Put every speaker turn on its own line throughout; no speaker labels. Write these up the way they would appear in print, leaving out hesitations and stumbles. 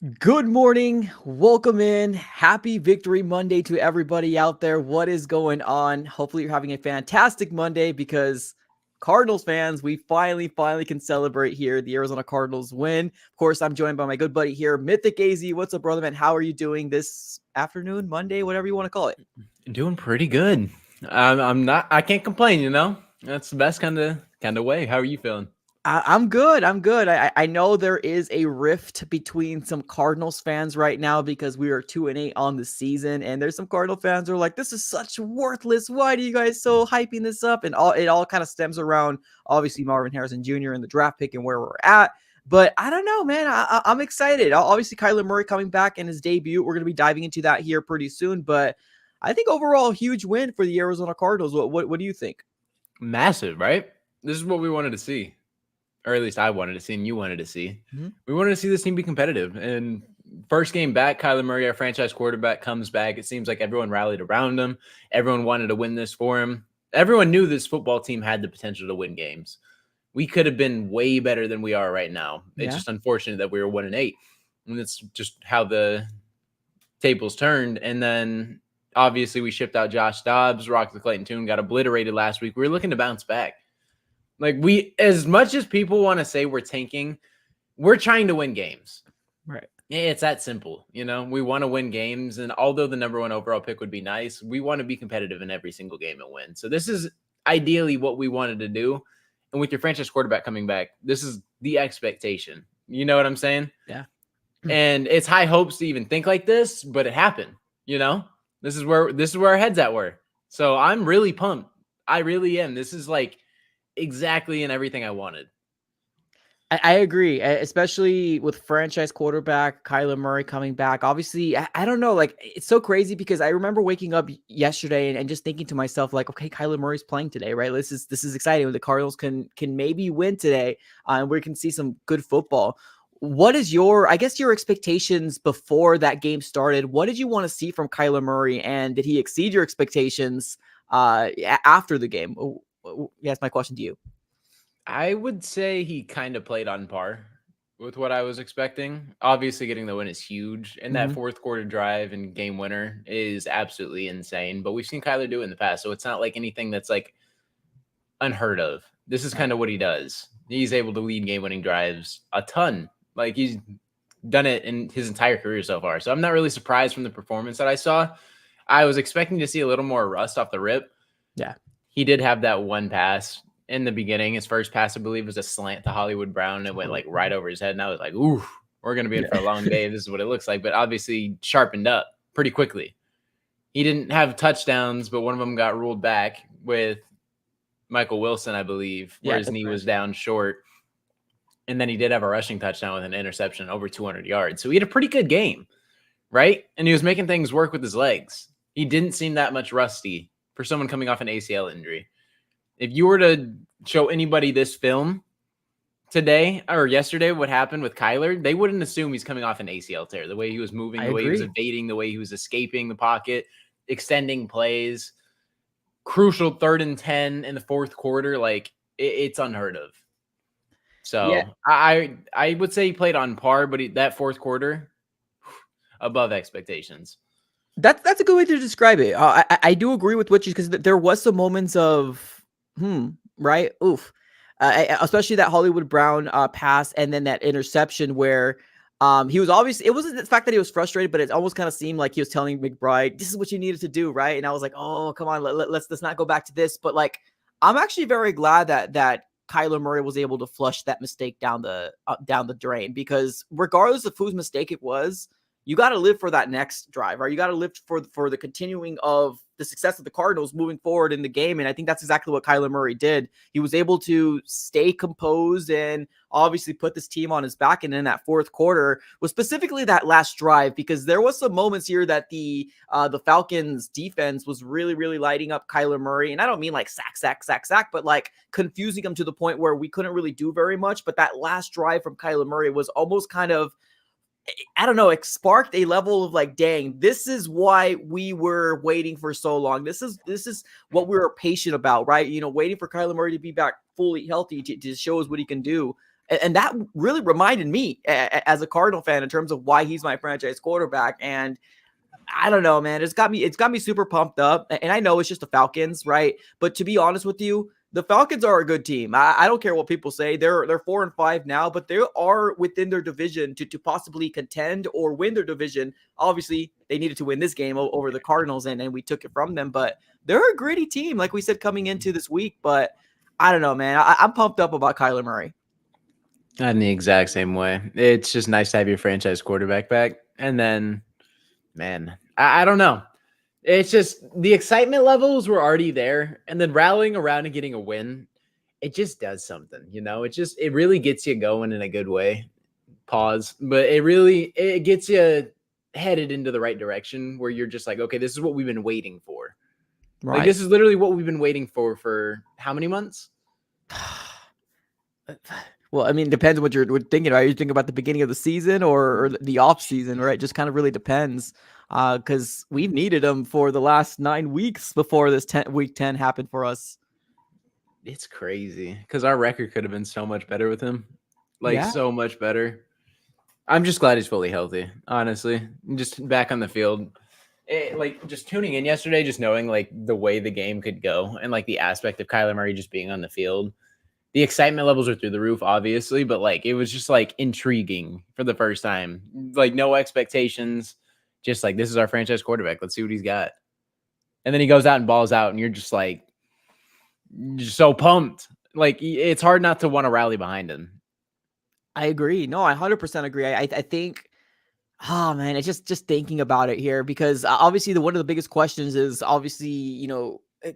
Good morning. Welcome in. Happy Victory Monday to everybody out there. What is going on? Hopefully you're having a fantastic Monday because Cardinals fans, we finally can celebrate here. The Arizona Cardinals win. Of course, I'm joined by my good buddy here, Mythic AZ. What's up, brother man? How are you doing this afternoon, Monday, whatever you want to call it?
Doing pretty good. I'm not. I can't complain. That's the best kind of way. How are you feeling?
I'm good. I'm good. I know there is a rift between some Cardinals fans right now because we are 2-8 on the season, and there's some Cardinal fans who are like, "This is such worthless. Why do you guys so hyping this up?" And it all kind of stems around obviously Marvin Harrison Jr. and the draft pick and where we're at. But I don't know, man. I'm excited. Obviously, Kyler Murray coming back in his debut. We're going to be diving into that here pretty soon. But I think overall, huge win for the Arizona Cardinals. What do you think?
Massive, right? This is what we wanted to see, or at least I wanted to see, and you wanted to see.
Mm-hmm.
We wanted to see this team be competitive. And first game back, Kyler Murray, our franchise quarterback, comes back. It seems like everyone rallied around him. Everyone wanted to win this for him. Everyone knew this football team had the potential to win games. We could have been way better than we are right now. It's just unfortunate that we were 1-8, and it's just how the tables turned. And then obviously we shipped out Josh Dobbs, rocked the Clayton Tune, got obliterated last week. We were looking to bounce back. Like, as much as people want to say we're tanking, we're trying to win games.
Right.
It's that simple. We want to win games. And although the number one overall pick would be nice, we want to be competitive in every single game and win. So this is ideally what we wanted to do. And with your franchise quarterback coming back, this is the expectation. You know what I'm saying?
Yeah.
And it's high hopes to even think like this, but it happened. This is where our heads at were. So I'm really pumped. I really am. This is like exactly in everything I wanted.
I agree, especially with franchise quarterback Kyler Murray coming back. Obviously, I don't know, like, it's so crazy because I remember waking up yesterday and just thinking to myself, like, okay, Kyler Murray's playing today, right? This is exciting. The Cardinals can maybe win today, and we can see some good football. What is your expectations before that game started? What did you want to see from Kyler Murray, and did he exceed your expectations after the game? That's my question to you.
I would say he kind of played on par with what I was expecting. Obviously, getting the win is huge, and that fourth quarter drive and game winner is absolutely insane. But we've seen Kyler do it in the past, so it's not like anything that's like unheard of. This is kind of what he does. He's able to lead game-winning drives a ton. Like, he's done it in his entire career so far. So I'm not really surprised from the performance that I saw. I was expecting to see a little more rust off the rip.
Yeah.
He did have that one pass in the beginning. His first pass, I believe, was a slant to Hollywood Brown. And it went like right over his head. And I was like, ooh, we're going to be in for a long day. This is what it looks like. But obviously sharpened up pretty quickly. He didn't have touchdowns, but one of them got ruled back with Michael Wilson, I believe, where his knee was down short. And then he did have a rushing touchdown with an interception over 200 yards. So he had a pretty good game, right? And he was making things work with his legs. He didn't seem that much rusty for someone coming off an ACL injury. If you were to show anybody this film today or yesterday, what happened with Kyler, they wouldn't assume he's coming off an ACL tear. The way he was moving, the way he was evading, the way he was escaping the pocket, extending plays, crucial 3rd and 10 in the fourth quarter. Like, it's unheard of. So yeah. I would say he played on par, but that fourth quarter, above expectations.
That's a good way to describe it. I do agree with what you, because there was some moments of right, oof, especially that Hollywood Brown pass and then that interception where he was obviously, it wasn't the fact that he was frustrated, but it almost kind of seemed like he was telling McBride, this is what you needed to do, right? And I was like, oh, come on, let's not go back to this. But like, I'm actually very glad that Kyler Murray was able to flush that mistake down the drain, because regardless of whose mistake it was, you got to live for that next drive, right? You got to live for the continuing of the success of the Cardinals moving forward in the game. And I think that's exactly what Kyler Murray did. He was able to stay composed and obviously put this team on his back. And in that fourth quarter was specifically that last drive, because there was some moments here that the Falcons defense was really, really lighting up Kyler Murray. And I don't mean like sack, but like confusing him to the point where we couldn't really do very much. But that last drive from Kyler Murray was almost kind of, I don't know, it sparked a level of like, dang, this is why we were waiting for so long. This is what we were patient about, right? You know, waiting for Kyler Murray to be back fully healthy to show us what he can do. And that really reminded me as a Cardinal fan in terms of why he's my franchise quarterback. And I don't know, man. It's got me super pumped up. And I know it's just the Falcons, right? But to be honest with you, the Falcons are a good team. I don't care what people say. They're 4-5 now, but they are within their division to possibly contend or win their division. Obviously, they needed to win this game over the Cardinals, and we took it from them. But they're a gritty team, like we said, coming into this week. But I don't know, man. I'm pumped up about Kyler Murray.
I'm the exact same way. It's just nice to have your franchise quarterback back. And then, man, I don't know. It's just the excitement levels were already there. And then rallying around and getting a win, it just does something, it really gets you going in a good way. Pause. But it gets you headed into the right direction where you're just like, okay, this is what we've been waiting for.
Right.
Like, this is literally what we've been waiting for how many months?
Well, I mean, depends on what you're thinking. Are you thinking about the beginning of the season or the off season, right? It just kind of really depends. Because we've needed him for the last 9 weeks before this week 10 happened for us.
It's crazy because our record could have been so much better with him. So much better. I'm just glad he's fully healthy, honestly. Just back on the field. Just tuning in yesterday, just knowing the way the game could go and the aspect of Kyler Murray just being on the field. The excitement levels are through the roof, obviously, but it was just intriguing for the first time. No expectations, just this is our franchise quarterback. Let's see what he's got. And then he goes out and balls out, and you're just so pumped. It's hard not to want to rally behind him.
I agree. No, I 100% agree. I think, oh man, it's just thinking about it here because obviously one of the biggest questions is obviously,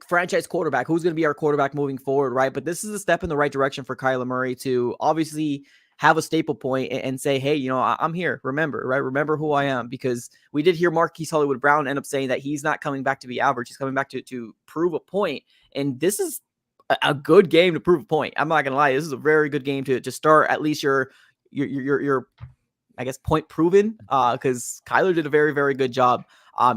franchise quarterback, who's going to be our quarterback moving forward, right? But this is a step in the right direction for Kyler Murray to obviously have a staple point and say, hey, I'm here. Remember, right? Remember who I am, because we did hear Marquise Hollywood-Brown end up saying that he's not coming back to be average. He's coming back to prove a point. And this is a good game to prove a point. I'm not going to lie. This is a very good game to start at least your I guess point proven, because Kyler did a very, very good job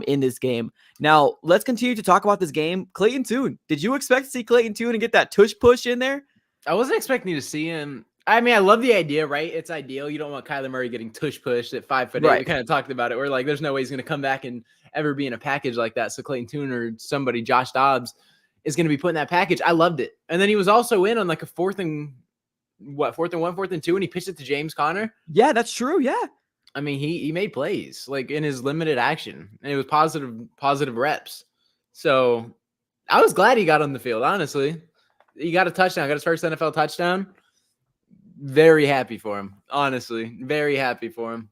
in this game. Now, let's continue to talk about this game. Clayton Tune. Did you expect to see Clayton Tune and get that tush push in there?
I wasn't expecting to see him. I mean, I love the idea, right? It's ideal. You don't want Kyler Murray getting tush pushed at 5'8". Right. We kind of talked about it. We're there's no way he's going to come back and ever be in a package like that. So Clayton Tune or somebody, Josh Dobbs, is going to be put in that package. I loved it. And then he was also in on a 4th and 1, 4th and 2, and he pitched it to James Conner.
Yeah, that's true. Yeah.
I mean, he made plays in his limited action, and it was positive reps. So I was glad he got on the field, honestly. He got a touchdown, got his first NFL touchdown. Very happy for him, honestly. Very happy for him.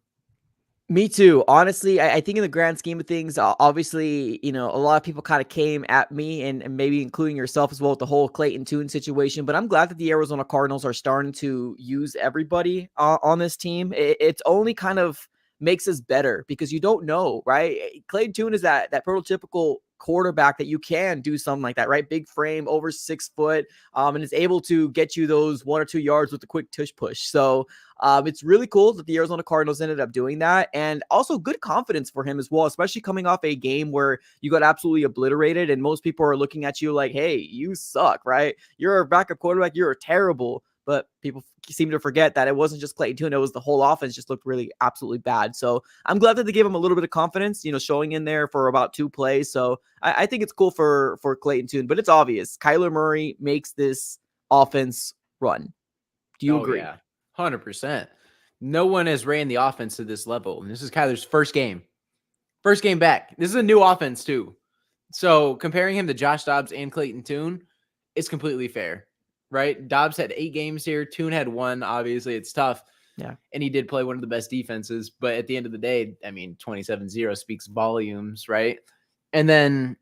Me too. Honestly, I think in the grand scheme of things, obviously, a lot of people kind of came at me and maybe including yourself as well with the whole Clayton Tune situation. But I'm glad that the Arizona Cardinals are starting to use everybody on this team. It's only kind of makes us better because you don't know, right? Clayton Tune is that prototypical quarterback that you can do something like that, right? Big frame, over 6 foot, and is able to get you those 1 or 2 yards with a quick tush push. So it's really cool that the Arizona Cardinals ended up doing that, and also good confidence for him as well, especially coming off a game where you got absolutely obliterated and most people are looking at you like, hey, you suck, right? You're a backup quarterback. You're terrible. But people seem to forget that it wasn't just Clayton Tune. It was the whole offense just looked really absolutely bad. So I'm glad that they gave him a little bit of confidence, showing in there for about 2 plays. So I think it's cool for Clayton Tune, but it's obvious Kyler Murray makes this offense run. Do you agree?
Yeah, 100%. No one has ran the offense to this level. And this is Kyler's first game back. This is a new offense too. So comparing him to Josh Dobbs and Clayton Tune is completely fair. Right? Dobbs had 8 games here. Tune had 1. Obviously, it's tough.
Yeah.
And he did play one of the best defenses. But at the end of the day, I mean, 27-0 speaks volumes, right? And then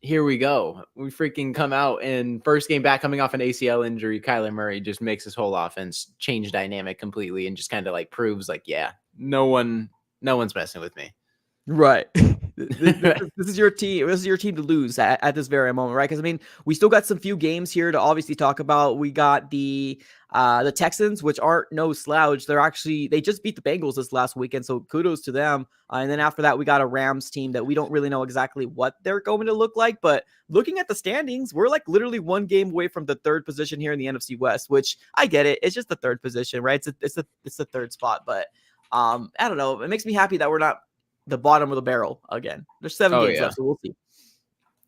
here we go. We freaking come out and first game back coming off an ACL injury, Kyler Murray just makes his whole offense change dynamic completely and just kind of proves yeah, no one's messing with me.
Right. This is your team. This is your team to lose at this very moment, right? Because I mean, we still got some few games here to obviously talk about. We got the Texans, which aren't no slouch. They just beat the Bengals this last weekend, so kudos to them. And then after that, we got a Rams team that we don't really know exactly what they're going to look like. But looking at the standings, we're like literally one game away from the third position here in the NFC West, which I get it. It's just the third position, right? It's the third spot, but I don't know. It makes me happy that we're not the bottom of the barrel again. There's 7 games left, so we'll see.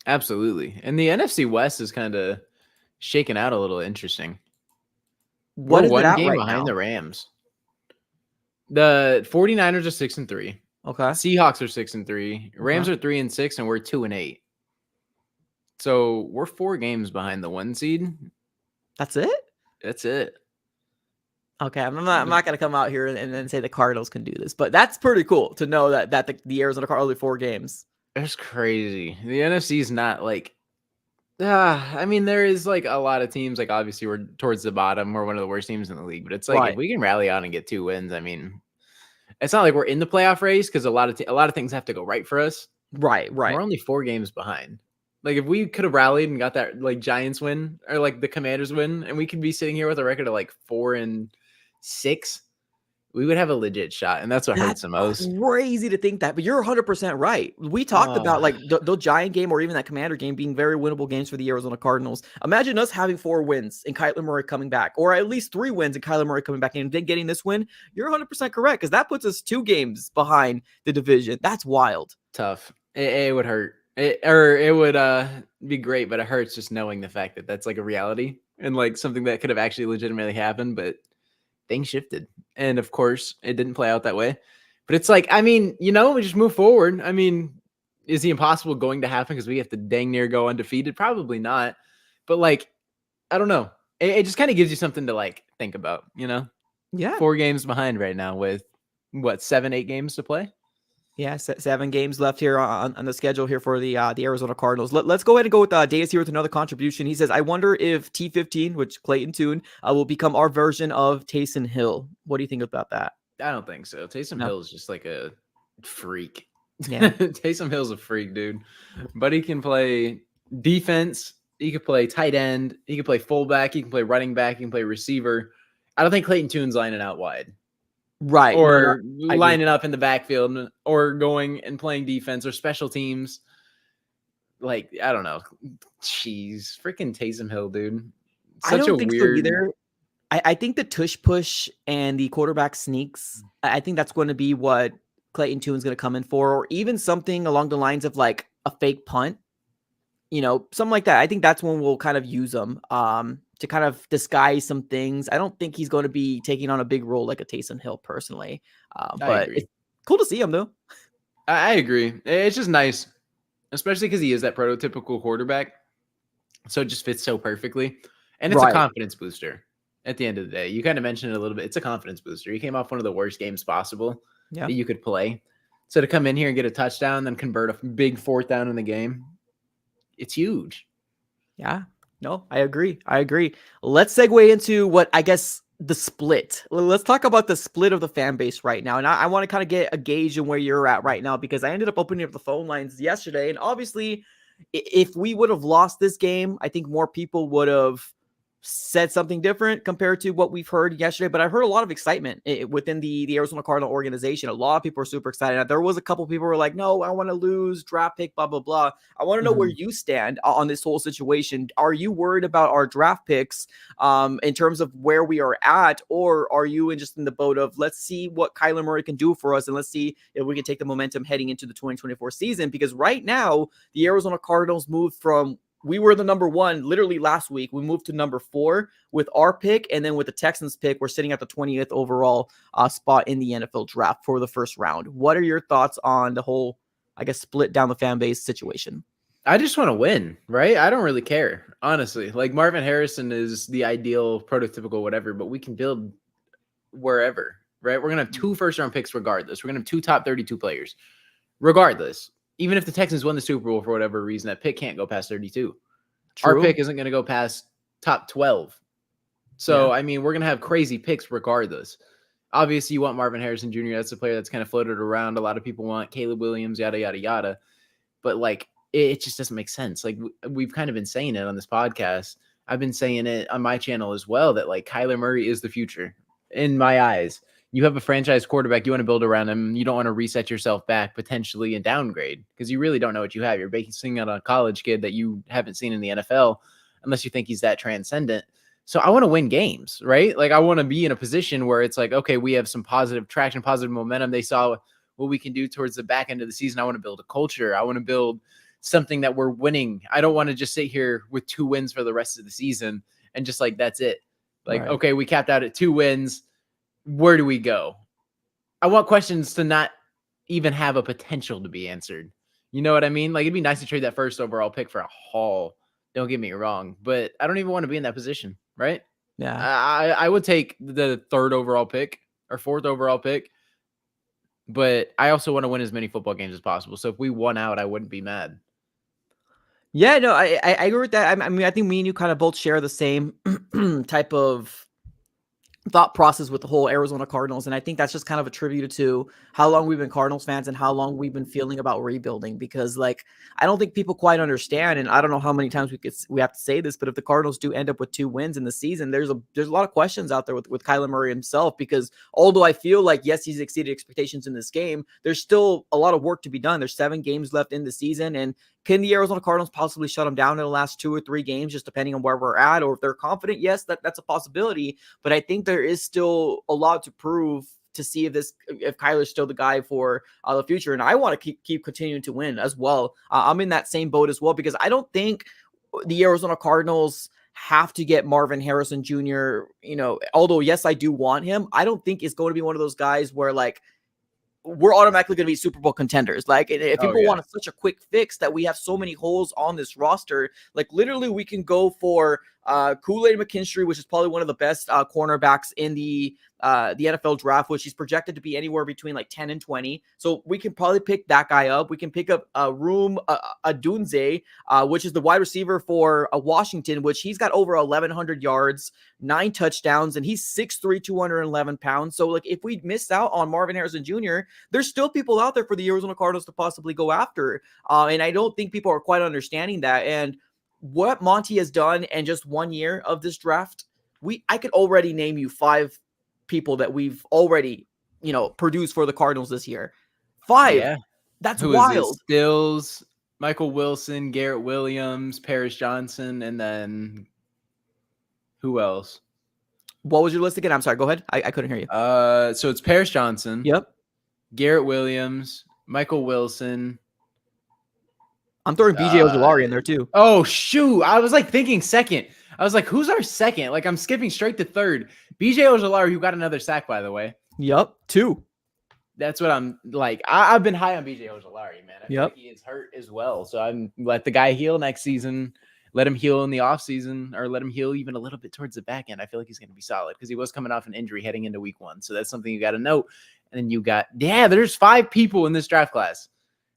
Absolutely. And the NFC West is kind of shaken out a little interesting.
What is
one
it at
game
right
behind
now?
the Rams. The 49ers are 6-3.
Okay.
Seahawks are 6-3. Rams are 3-6, and we're 2-8. So we're 4 games behind the 1 seed.
That's it?
That's it.
Okay, I'm not gonna come out here and then say the Cardinals can do this, but that's pretty cool to know that the Arizona Cardinals only 4 games.
It's crazy. The NFC is not like. I mean, there is like a lot of teams. Like obviously, we're towards the bottom. We're one of the worst teams in the league. But it's like if we can rally out and get 2 wins, I mean, it's not like we're in the playoff race because a lot of things have to go right for us.
Right.
We're only 4 games behind. Like if we could have rallied and got that like Giants win or like the Commanders win, and we could be sitting here with a record of like 4-6, we would have a legit shot, and that's what hurts the most.
Crazy to think that, but you're 100% right. We talked about like the Giant game or even that Commander game being very winnable games for the Arizona Cardinals. Imagine us having 4 wins and Kyler Murray coming back, or at least 3 wins and Kyler Murray coming back and then getting this win. You're 100% correct because that puts us 2 games behind the division. That's wild.
Tough. It would hurt. It would be great, but it hurts just knowing the fact that that's like a reality and like something that could have actually legitimately happened, but things shifted. And of course, it didn't play out that way. But it's like, I mean, we just move forward. I mean, is the impossible going to happen because we have to dang near go undefeated? Probably not. But like, I don't know. It just kind of gives you something to like think about,
Yeah.
4 games behind right now with what, 7-8 games to play?
Yeah, 7 games left here on the schedule here for the Arizona Cardinals. Let's go ahead and go with Days here with another contribution. He says, I wonder if T15, which Clayton Tune, will become our version of Taysom Hill. What do you think about that?
I don't think so. Taysom Hill is just like a freak.
Yeah.
Taysom Hill's a freak, dude. But he can play defense. He can play tight end. He can play fullback. He can play running back. He can play receiver. I don't think Clayton Tune's lining out wide.
Right.
Or lining up in the backfield or going and playing defense or special teams. Like, I don't know. Jeez. Freaking Taysom Hill, dude.
I don't think so either. I think the tush push and the quarterback sneaks, I think that's going to be what Clayton Tune's going to come in for, or even something along the lines of like a fake punt, something like that. I think that's when we'll kind of use them to kind of disguise some things. I don't think he's going to be taking on a big role like a Taysom Hill personally, but it's cool to see him though.
I agree. It's just nice, especially because he is that prototypical quarterback. So it just fits so perfectly. And it's a confidence booster at the end of the day. You kind of mentioned it a little bit. It's a confidence booster. He came off one of the worst games possible that you could play. So to come in here and get a touchdown, then convert a big 4th down in the game, it's huge.
Yeah. No, I agree. Let's segue into what I guess the split. Let's talk about the split of the fan base right now. And I want to kind of get a gauge on where you're at right now, because I ended up opening up the phone lines yesterday. And obviously, if we would have lost this game, I think more people would have said something different compared to what we've heard yesterday. But I heard a lot of excitement within the Arizona Cardinal organization. A lot of people are super excited. There was a couple people who were like, no, I want to lose, draft pick, blah, blah, blah. I want to know where you stand on this whole situation. Are you worried about our draft picks in terms of where we are at? Or are you just in the boat of, let's see what Kyler Murray can do for us, and let's see if we can take the momentum heading into the 2024 season? Because right now, the Arizona Cardinals moved from, we were the number 1 literally last week. We moved to number 4 with our pick. And then with the Texans pick, we're sitting at the 20th overall spot in the NFL draft for the first round. What are your thoughts on the whole, I guess, split down the fan base situation?
I just want to win, right? I don't really care, honestly. Like Marvin Harrison is the ideal prototypical whatever, but we can build wherever, right? We're going to have 2 first-round picks regardless. We're going to have 2 top 32 players regardless. Even if the Texans won the Super Bowl for whatever reason, that pick can't go past 32. True. Our pick isn't going to go past top 12. So, I mean, we're going to have crazy picks regardless. Obviously, you want Marvin Harrison Jr. That's a player that's kind of floated around. A lot of people want Caleb Williams, yada, yada, yada. But like, it just doesn't make sense. Like, we've kind of been saying it on this podcast. I've been saying it on my channel as well, that like Kyler Murray is the future in my eyes. You have a franchise quarterback, you want to build around him. You don't want to reset yourself back potentially and downgrade, because you really don't know what you have. You're basing it on a college kid that you haven't seen in the NFL unless you think he's that transcendent. So I want to win games, right? Like, I want to be in a position where it's like, okay, we have some positive traction, positive momentum. They saw what we can do towards the back end of the season. I want to build a culture. I want to build something that we're winning. I don't want to just sit here with 2 wins for the rest of the season and just like, that's it. Like, right. Okay, we capped out at 2 wins. Where do we go? I want questions to not even have a potential to be answered. You know what I mean? Like, it'd be nice to trade that first overall pick for a haul. Don't get me wrong, but I don't even want to be in that position, right?
Yeah.
I would take the 3rd overall pick or 4th overall pick, but I also want to win as many football games as possible. So if we won out, I wouldn't be mad.
Yeah, no, I agree with that. I mean, I think me and you kind of both share the same type of thought process with the whole Arizona Cardinals. And I think that's just kind of attributed to how long we've been Cardinals fans and how long we've been feeling about rebuilding, because like, I don't think people quite understand. And I don't know how many times we have to say this, but if the Cardinals do end up with 2 wins in the season, there's a lot of questions out there with Kyler Murray himself, because although I feel like, yes, he's exceeded expectations in this game, there's still a lot of work to be done. There's 7 games left in the season. And can the Arizona Cardinals possibly shut them down in the last 2 or 3 games, just depending on where we're at? Or if they're confident, yes, that's a possibility. But I think there is still a lot to prove to see if Kyler's still the guy for the future. And I want to keep continuing to win as well. I'm in that same boat as well, because I don't think the Arizona Cardinals have to get Marvin Harrison Jr., although, yes, I do want him. I don't think it's going to be one of those guys where like, we're automatically going to be Super Bowl contenders. Like, if people want such a quick fix that we have so many holes on this roster, like literally we can go for Kool-Aid McKinstry, which is probably one of the best cornerbacks in the NFL draft, which he's projected to be anywhere between like 10 and 20. So we can probably pick that guy up. We can pick up Adunze, which is the wide receiver for Washington, which he's got over 1,100 yards, 9 touchdowns, and he's 6'3", 211 pounds. So like, if we miss out on Marvin Harrison Jr., there's still people out there for the Arizona Cardinals to possibly go after. And I don't think people are quite understanding that. And what Monty has done in just 1 year of this draft, I could already name you 5 people that we've already, produced for the Cardinals this year. 5. Yeah. That's wild.
Stills, Michael Wilson, Garrett Williams, Paris Johnson, and then who else?
What was your list again? I'm sorry. Go ahead. I couldn't hear you.
So it's Paris Johnson.
Yep.
Garrett Williams, Michael Wilson.
I'm throwing BJ Ojulari in there too.
Oh, shoot. I was like thinking second. I was like, who's our second? Like, I'm skipping straight to third. BJ Ojulari, who got another sack, by the way.
Yep. 2.
That's what I'm like. I've been high on BJ Ojulari, man. I feel like he is hurt as well. So I'm let the guy heal next season. Let him heal in the offseason, or let him heal even a little bit towards the back end. I feel like he's going to be solid because he was coming off an injury heading into week 1. So that's something you got to note. And then you got, there's 5 people in this draft class.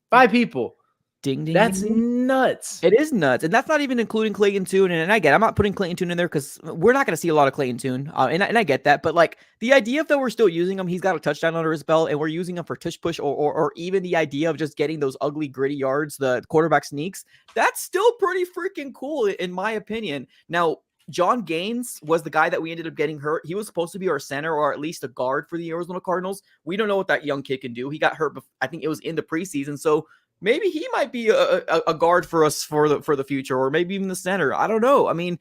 5 people.
Ding, ding,
that's
ding.
Nuts.
It is nuts. And that's not even including Clayton Tune. And I'm not putting Clayton Tune in there because we're not going to see a lot of Clayton Tune. And I get that. But like, the idea that we're still using him, he's got a touchdown under his belt, and we're using him for tush push, or even the idea of just getting those ugly, gritty yards, the quarterback sneaks, that's still pretty freaking cool, in my opinion. Now, John Gaines was the guy that we ended up getting hurt. He was supposed to be our center, or at least a guard for the Arizona Cardinals. We don't know what that young kid can do. He got hurt, I think it was in the preseason. So maybe he might be a guard for us for the future, or maybe even the center. I don't know. I mean,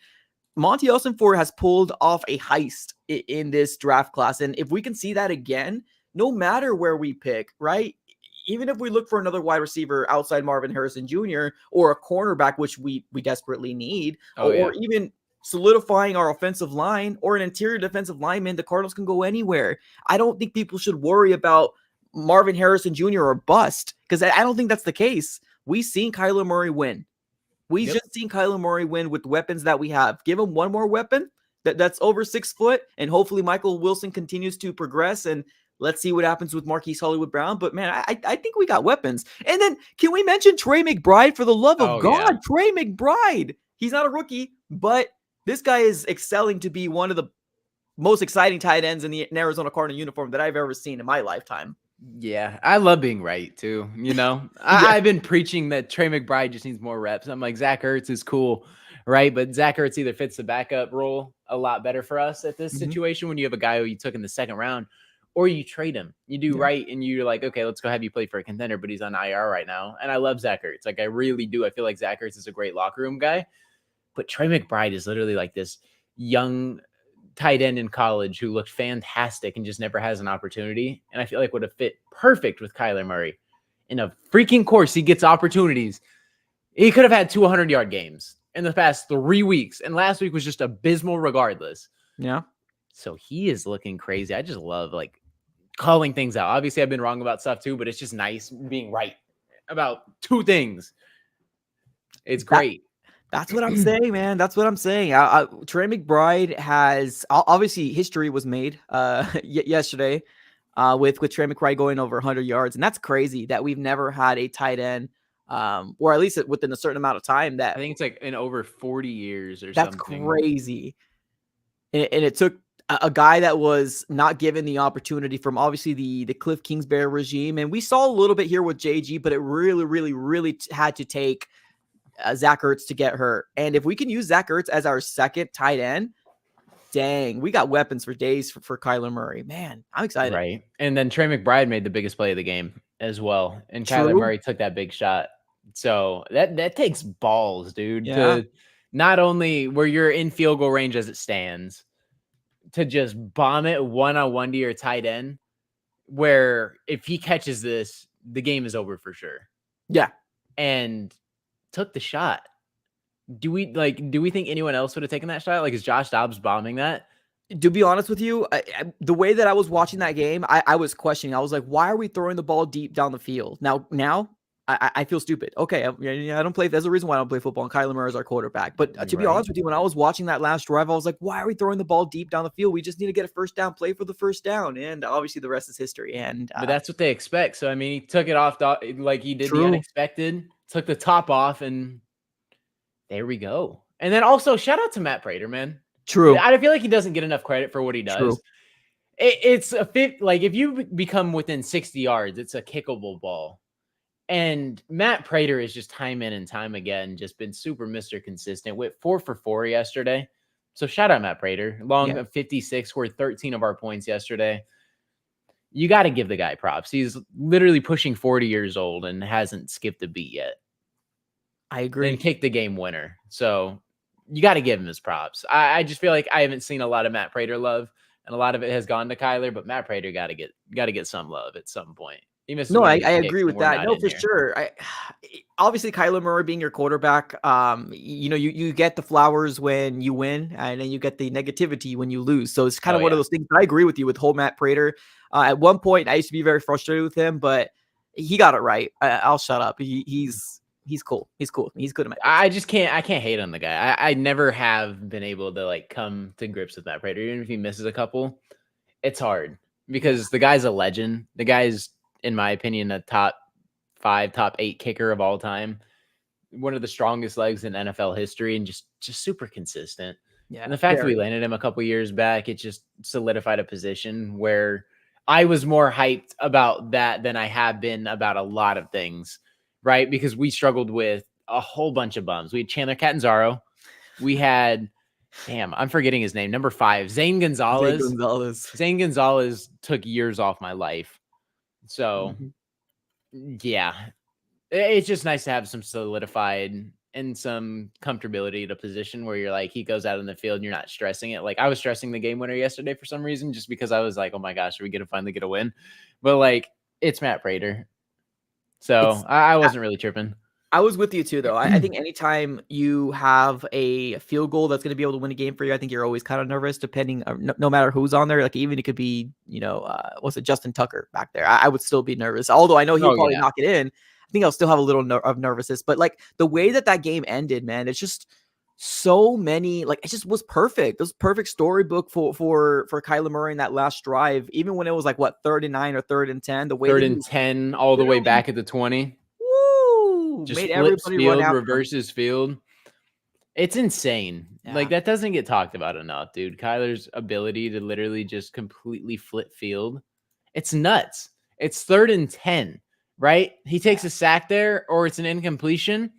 Monty Ossenfort has pulled off a heist in this draft class. And if we can see that again, no matter where we pick, right? Even if we look for another wide receiver outside Marvin Harrison Jr. or a cornerback, which we desperately need, or even solidifying our offensive line or an interior defensive lineman, the Cardinals can go anywhere. I don't think people should worry about Marvin Harrison Jr. or bust, because I don't think that's the case. We've seen Kyler Murray win. We've just seen Kyler Murray win with weapons that we have. Give him one more weapon that's over 6 foot, and hopefully Michael Wilson continues to progress, and let's see what happens with Marquise Hollywood Brown. But man, I think we got weapons. And then can we mention Trey McBride, for the love of God? Yeah. Trey McBride. He's not a rookie, but this guy is excelling to be one of the most exciting tight ends in the Arizona Cardinal uniform that I've ever seen in my lifetime.
Yeah, I love being right too. You know,
Yeah.
I've been preaching that Trey McBride just needs more reps. I'm like, Zach Ertz is cool, right? But Zach Ertz either fits the backup role a lot better for us at this situation when you have a guy who you took in the second round, or you trade him. You do right, and you're like, okay, let's go have you play for a contender, but he's on IR right now. And I love Zach Ertz. Like, I really do. I feel like Zach Ertz is a great locker room guy, but Trey McBride is literally like this young tight end in college who looked fantastic and just never has an opportunity. And I feel like would have fit perfect with Kyler Murray. In a freaking course, he gets opportunities. He could have had 200-yard games in the past 3 weeks. And last week was just abysmal regardless.
Yeah.
So he is looking crazy. I just love like calling things out. Obviously, I've been wrong about stuff too, but it's just nice being right about two things. It's great.
That's what I'm saying, man. That's what I'm saying. Trey McBride has obviously history was made yesterday with Trey McBride going over 100 yards, and that's crazy that we've never had a tight end, or at least within a certain amount of time. That
I think it's like in over 40 years or
that's
something.
crazy, and it took a guy that was not given the opportunity from obviously the Cliff Kingsbury regime, and we saw a little bit here with JG, but it really had to take Zach Ertz to get hurt. And if we can use Zach Ertz as our second tight end, dang, we got weapons for days for Kyler Murray. Man, I'm excited.
Right. And then Trey McBride made the biggest play of the game as well. And
True.
Kyler Murray took that big shot. So that takes balls, dude,
Yeah.
to not only where you're in field goal range as it stands, to just bomb it one-on-one to your tight end, where if he catches this, the game is over for sure.
Yeah.
And took the shot. Do we think anyone else would have taken that shot? Like, is Josh Dobbs bombing that?
To be honest with you, the way that I was watching that game, I was questioning. I was like, why are we throwing the ball deep down the field? Now I feel stupid. Okay, I don't play. There's a reason why I don't play football, and Kyler Murray is our quarterback. But to be honest with you, when I was watching that last drive, I was like, why are we throwing the ball deep down the field? We just need to get a first down, play for the first down. And obviously the rest is history. And
but that's what they expect. So, I mean, he took it off like he did the unexpected, took the top off, and there we go. And then also shout out to Matt Prater, man.
True.
I feel like he doesn't get enough credit for what he does.
True.
It's a fit. Like, if you become within 60 yards, it's a kickable ball. And Matt Prater is just time in and time again just been super Mr. Consistent. Went 4 for 4 yesterday. So shout out Matt Prater. Long of 56, scored 13 of our points yesterday. You got to give the guy props. He's literally pushing 40 years old and hasn't skipped a beat yet.
I agree.
And kicked the game winner. So you got to give him his props. I just feel like I haven't seen a lot of Matt Prater love, and a lot of it has gone to Kyler, but Matt Prater got to get some love at some point.
No, I agree with that. No, for sure. Obviously Kyler Murray being your quarterback, you get the flowers when you win, and then you get the negativity when you lose. So it's kind of one of those things. I agree with you with whole Matt Prater. At one point, I used to be very frustrated with him, but he got it right. I'll shut up. He's cool. He's cool. He's good at
I can't hate on the guy. I never have been able to like come to grips with Matt Prater. Even if he misses a couple, it's hard because the guy's a legend. The guy's, in my opinion, a top 5, top 8 kicker of all time. One of the strongest legs in NFL history, and just super consistent. Yeah. And the fact that we landed him a couple years back, it just solidified a position where I was more hyped about that than I have been about a lot of things, right? Because we struggled with a whole bunch of bums. We had Chandler Catanzaro. We had, I'm forgetting his name, number 5, Zane Gonzalez. Zane Gonzalez took years off my life. So, yeah, it's just nice to have some solidified and some comfortability at a position where you're like, he goes out in the field and you're not stressing it. Like, I was stressing the game winner yesterday for some reason, just because I was like, oh my gosh, are we going to finally get a win? But like, it's Matt Prater. So I wasn't really tripping.
I was with you too, though. I think anytime you have a field goal that's going to be able to win a game for you, I think you're always kind of nervous, depending, no matter who's on there. Like, even it could be, what's it, Justin Tucker back there. I would still be nervous, although I know he'll probably knock it in. I think I'll still have a little of nervousness. But like the way that game ended, man, it's just so many. Like, it just was perfect. It was perfect storybook for Kyler Murray in that last drive. Even when it was like 3rd and 9 or 3rd and 10, the way
3rd and 10 all the way back at the 20.
Woo!
Just
made
everybody
field,
reverses field. It's insane. Like, that doesn't get talked about enough, dude. Kyler's ability to literally just completely flip field. It's nuts. It's 3rd and 10, right? He takes a sack there, or it's an incompletion.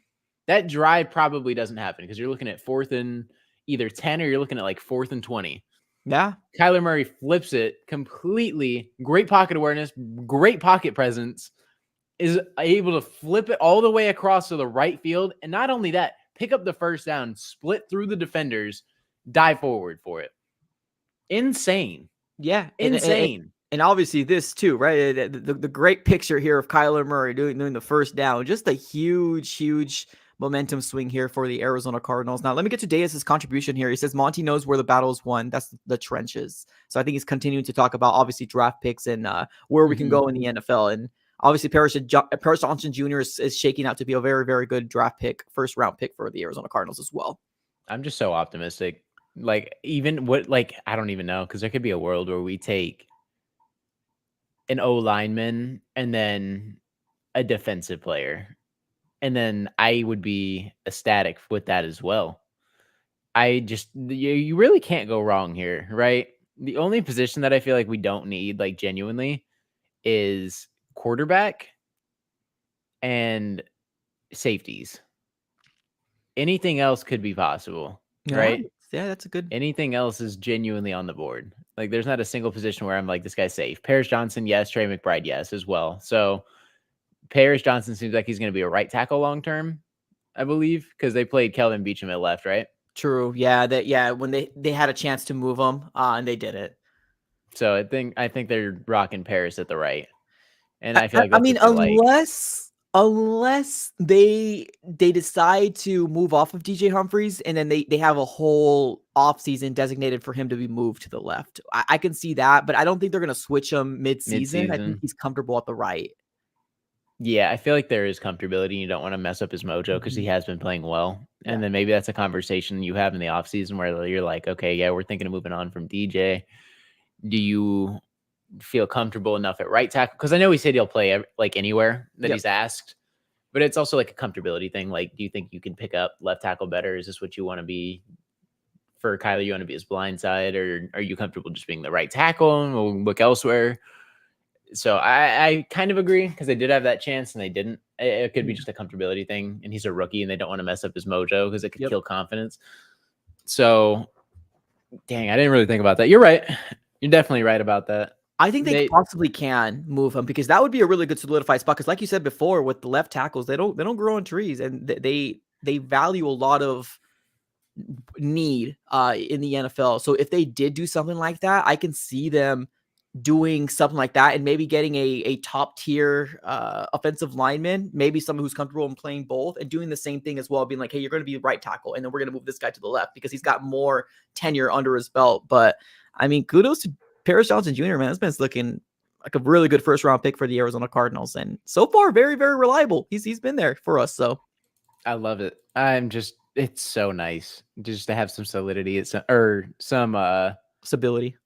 That drive probably doesn't happen because you're looking at 4th and either 10 or you're looking at like 4th and 20.
Yeah.
Kyler Murray flips it completely. Great pocket awareness, great pocket presence, is able to flip it all the way across to the right field. And not only that, pick up the first down, split through the defenders, dive forward for it. Insane.
Yeah.
Insane.
And obviously this too, right? The great picture here of Kyler Murray doing the first down. Just a huge momentum swing here for the Arizona Cardinals. Now, let me get to Deus's contribution here. He says Monty knows where the battle is won. That's the trenches. So I think he's continuing to talk about obviously draft picks and where we can go in the NFL. And obviously Paris Johnson Jr. is shaking out to be a very good draft pick, first round pick for the Arizona Cardinals as well.
I'm just so optimistic. Like, even what, like, I don't even know, because there could be a world where we take an O lineman and then a defensive player. And then I would be ecstatic with that as well. You really can't go wrong here, right? The only position that I feel like we don't need, like, genuinely, is quarterback and safeties. Anything else could be possible, right?
Yeah, that's a good.
Anything else is genuinely on the board. Like, there's not a single position where I'm like, this guy's safe. Paris Johnson, yes. Trey McBride, yes, as well. So Paris Johnson seems like he's going to be a right tackle long term, I believe, because they played Kelvin Beachum at left, right?
True. Yeah. When they had a chance to move him, and they did it.
So I think they're rocking Paris at the right, and I feel like that's
I mean, unless they decide to move off of DJ Humphries and then they have a whole offseason designated for him to be moved to the left. I can see that, but I don't think they're going to switch him mid-season. I think he's comfortable at the right.
Yeah, I feel like there is comfortability. You don't want to mess up his mojo because he has been playing well. Yeah. And then maybe that's a conversation you have in the offseason where you're like, okay, yeah, we're thinking of moving on from DJ. Do you feel comfortable enough at right tackle? Because I know he said he'll play like anywhere that he's asked, but it's also like a comfortability thing. Like, do you think you can pick up left tackle better? Is this what you want to be for Kyler? You want to be his blind side, or are you comfortable just being the right tackle and we'll look elsewhere? So I kind of agree because they did have that chance and they didn't. It could be just a comfortability thing, and he's a rookie and they don't want to mess up his mojo because it could kill confidence. So, dang, I didn't really think about that. You're right. You're definitely right about that.
I think they possibly can move him because that would be a really good solidified spot. Because like you said before, with the left tackles, they don't grow on trees, and they value a lot of need in the NFL. So if they did do something like that, I can see them doing something like that and maybe getting a top tier offensive lineman, maybe someone who's comfortable in playing both, and doing the same thing as well, being like, hey, you're going to be right tackle, and then we're going to move this guy to the left because he's got more tenure under his belt. But I mean, kudos to Paris Johnson Jr., man. This man's looking like a really good first round pick for the Arizona Cardinals, and so far very reliable. He's been there for us. So
I love it. It's so nice just to have some solidity. It's some stability.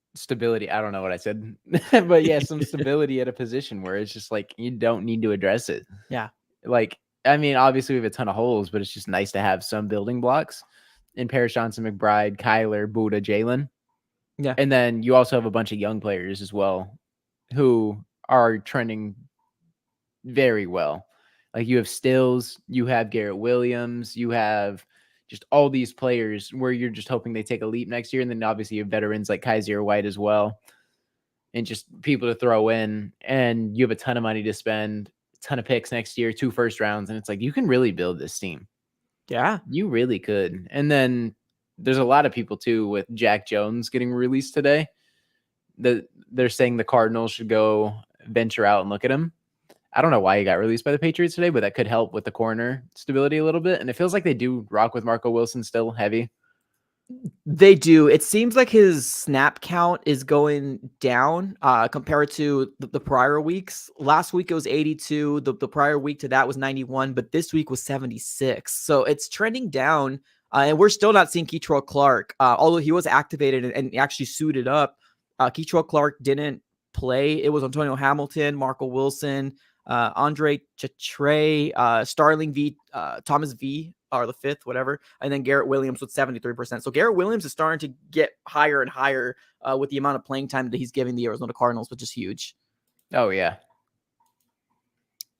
I don't know what I said, but yeah, some stability at a position where it's just like, you don't need to address it.
Yeah.
Like, I mean, obviously we have a ton of holes, but it's just nice to have some building blocks in Paris Johnson, McBride, Kyler, Buddha, Jalen.
Yeah.
And then you also have a bunch of young players as well who are trending very well. Like, you have Stills, you have Garrett Williams, you have just all these players where you're just hoping they take a leap next year. And then obviously you have veterans like Kaiser White as well, and just people to throw in, and you have a ton of money to spend, a ton of picks next year, 2 first rounds. And it's like, you can really build this team.
Yeah,
you really could. And then there's a lot of people too with Jack Jones getting released today that they're saying the Cardinals should go venture out and look at him. I don't know why he got released by the Patriots today, but that could help with the corner stability a little bit. And it feels like they do rock with Marco Wilson still heavy.
They do. It seems like his snap count is going down compared to the prior weeks. Last week it was 82. The prior week to that was 91, but this week was 76. So it's trending down. And we're still not seeing Keitrell Clark, although he was activated and actually suited up. Keitrell Clark didn't play. It was Antonio Hamilton, Marco Wilson, Andre Trey, Starling V, Thomas V, or the 5th, whatever. And then Garrett Williams with 73%. So Garrett Williams is starting to get higher and higher with the amount of playing time that he's giving the Arizona Cardinals, which is huge.
Oh, yeah.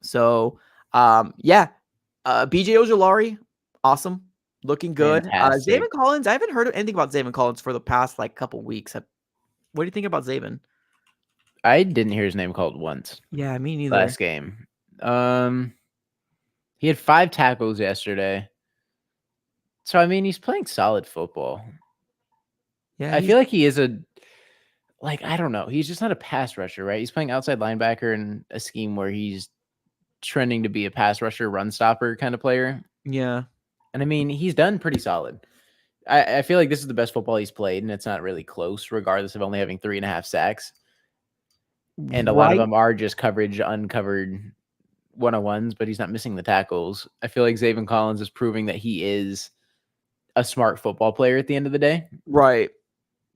So, BJ Ojulari, awesome. Looking good.
Fantastic.
Zaven Collins, I haven't heard anything about Zaven Collins for the past couple weeks. What do you think about Zaven?
I didn't hear his name called once.
Yeah, me neither.
Last game. He had 5 tackles yesterday. So, I mean, he's playing solid football.
Yeah,
I feel like he is I don't know. He's just not a pass rusher, right? He's playing outside linebacker in a scheme where he's trending to be a pass rusher, run stopper kind of player.
Yeah.
And I mean, he's done pretty solid. I feel like this is the best football he's played, and it's not really close, regardless of only having 3.5 sacks. And a lot of them are just coverage, uncovered 101s, but he's not missing the tackles. I feel like Zaven Collins is proving that he is a smart football player at the end of the day.
Right.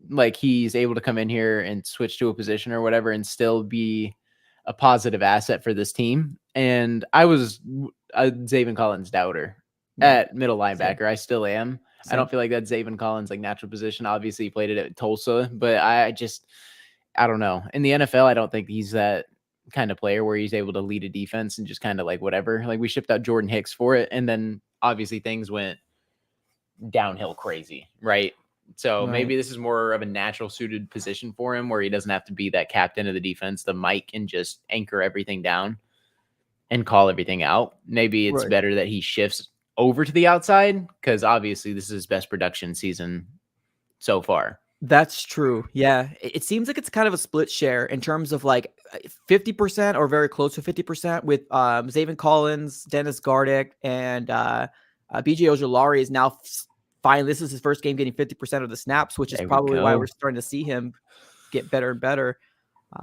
Like, he's able to come in here and switch to a position or whatever and still be a positive asset for this team. And I was a Zaven Collins doubter at middle linebacker. Same. I still am. Same. I don't feel like that's Zaven Collins' natural position. Obviously, he played it at Tulsa, but I don't know. In the NFL, I don't think he's that kind of player where he's able to lead a defense and just kind of whatever. Like, we shipped out Jordan Hicks for it, and then obviously things went downhill crazy, right? So maybe this is more of a natural suited position for him where he doesn't have to be that captain of the defense, the mic, and just anchor everything down and call everything out. Maybe it's better that he shifts over to the outside because obviously this is his best production season so far.
That's true. Yeah. It seems like it's kind of a split share in terms of 50% or very close to 50% with Zaven Collins, Dennis Gardeck, and BJ Ojulari is now finally, this is his first game getting 50% of the snaps, which is probably why we're starting to see him get better and better,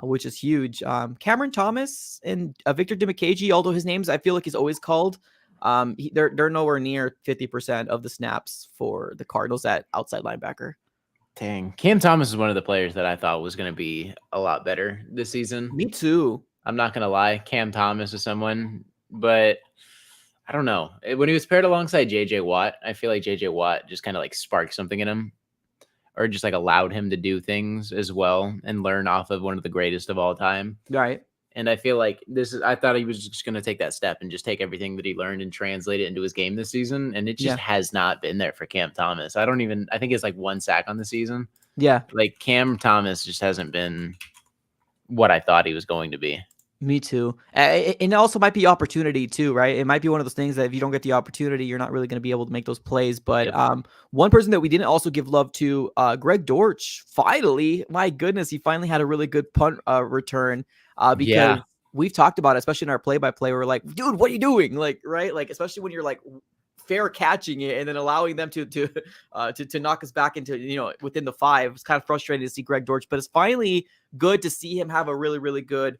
which is huge. Cameron Thomas and Victor Dimukeje, although his names I feel like he's always called, they're nowhere near 50% of the snaps for the Cardinals at outside linebacker.
Dang. Cam Thomas is one of the players that I thought was going to be a lot better this season.
Me too.
I'm not going to lie. Cam Thomas is someone, but I don't know. When he was paired alongside JJ Watt, I feel like JJ Watt just kind of sparked something in him or just allowed him to do things as well and learn off of one of the greatest of all time.
Right.
And I feel like I thought he was just going to take that step and just take everything that he learned and translate it into his game this season. And it just has not been there for Cam Thomas. I think it's 1 sack on the season.
Yeah.
Cam Thomas just hasn't been what I thought he was going to be.
Me too. And it also might be opportunity too, right? It might be one of those things that if you don't get the opportunity, you're not really going to be able to make those plays. But one person that we didn't also give love to, Greg Dortch, finally, my goodness, he finally had a really good punt return because we've talked about it, especially in our play-by-play, we're like, dude, what are you doing? Right? Especially when you're fair catching it and then allowing them to knock us back into, within the 5. It's kind of frustrating to see Greg Dortch, but it's finally good to see him have a really, really good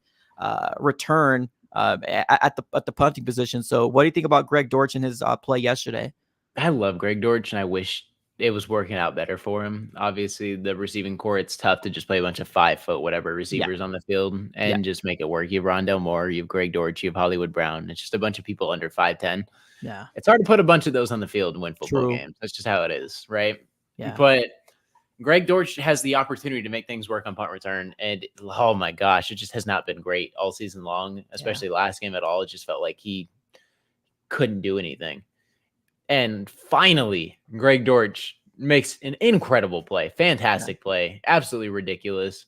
return at the punting position. So what do you think about Greg Dortch and his play yesterday?
I love Greg Dortch, and I wish it was working out better for him. Obviously, the receiving core, it's tough to just play a bunch of 5-foot whatever receivers on the field and just make it work. You have Rondell Moore, you have Greg Dortch, you have Hollywood Brown. It's just a bunch of people under 5'10".
Yeah.
It's hard to put a bunch of those on the field and win football games. That's just how it is, right?
Yeah.
But Greg Dortch has the opportunity to make things work on punt return, and oh my gosh, it just has not been great all season long, especially last game at all. It just felt like he couldn't do anything. And finally, Greg Dortch makes an incredible play, fantastic play, absolutely ridiculous,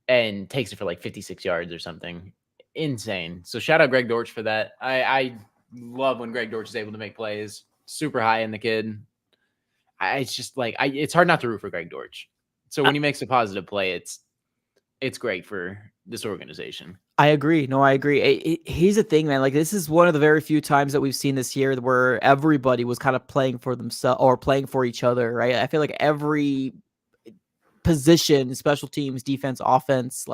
and takes it for 56 yards or something. Insane. So shout out Greg Dortch for that. I love when Greg Dortch is able to make plays, super high in the kid. It's just it's hard not to root for Greg Dortch. So when he makes a positive play, it's great for this organization.
I agree. No, I agree. Here's the thing, man. This is one of the very few times that we've seen this year where everybody was kind of playing for themselves or playing for each other, right? I feel like every position, special teams, defense, offense,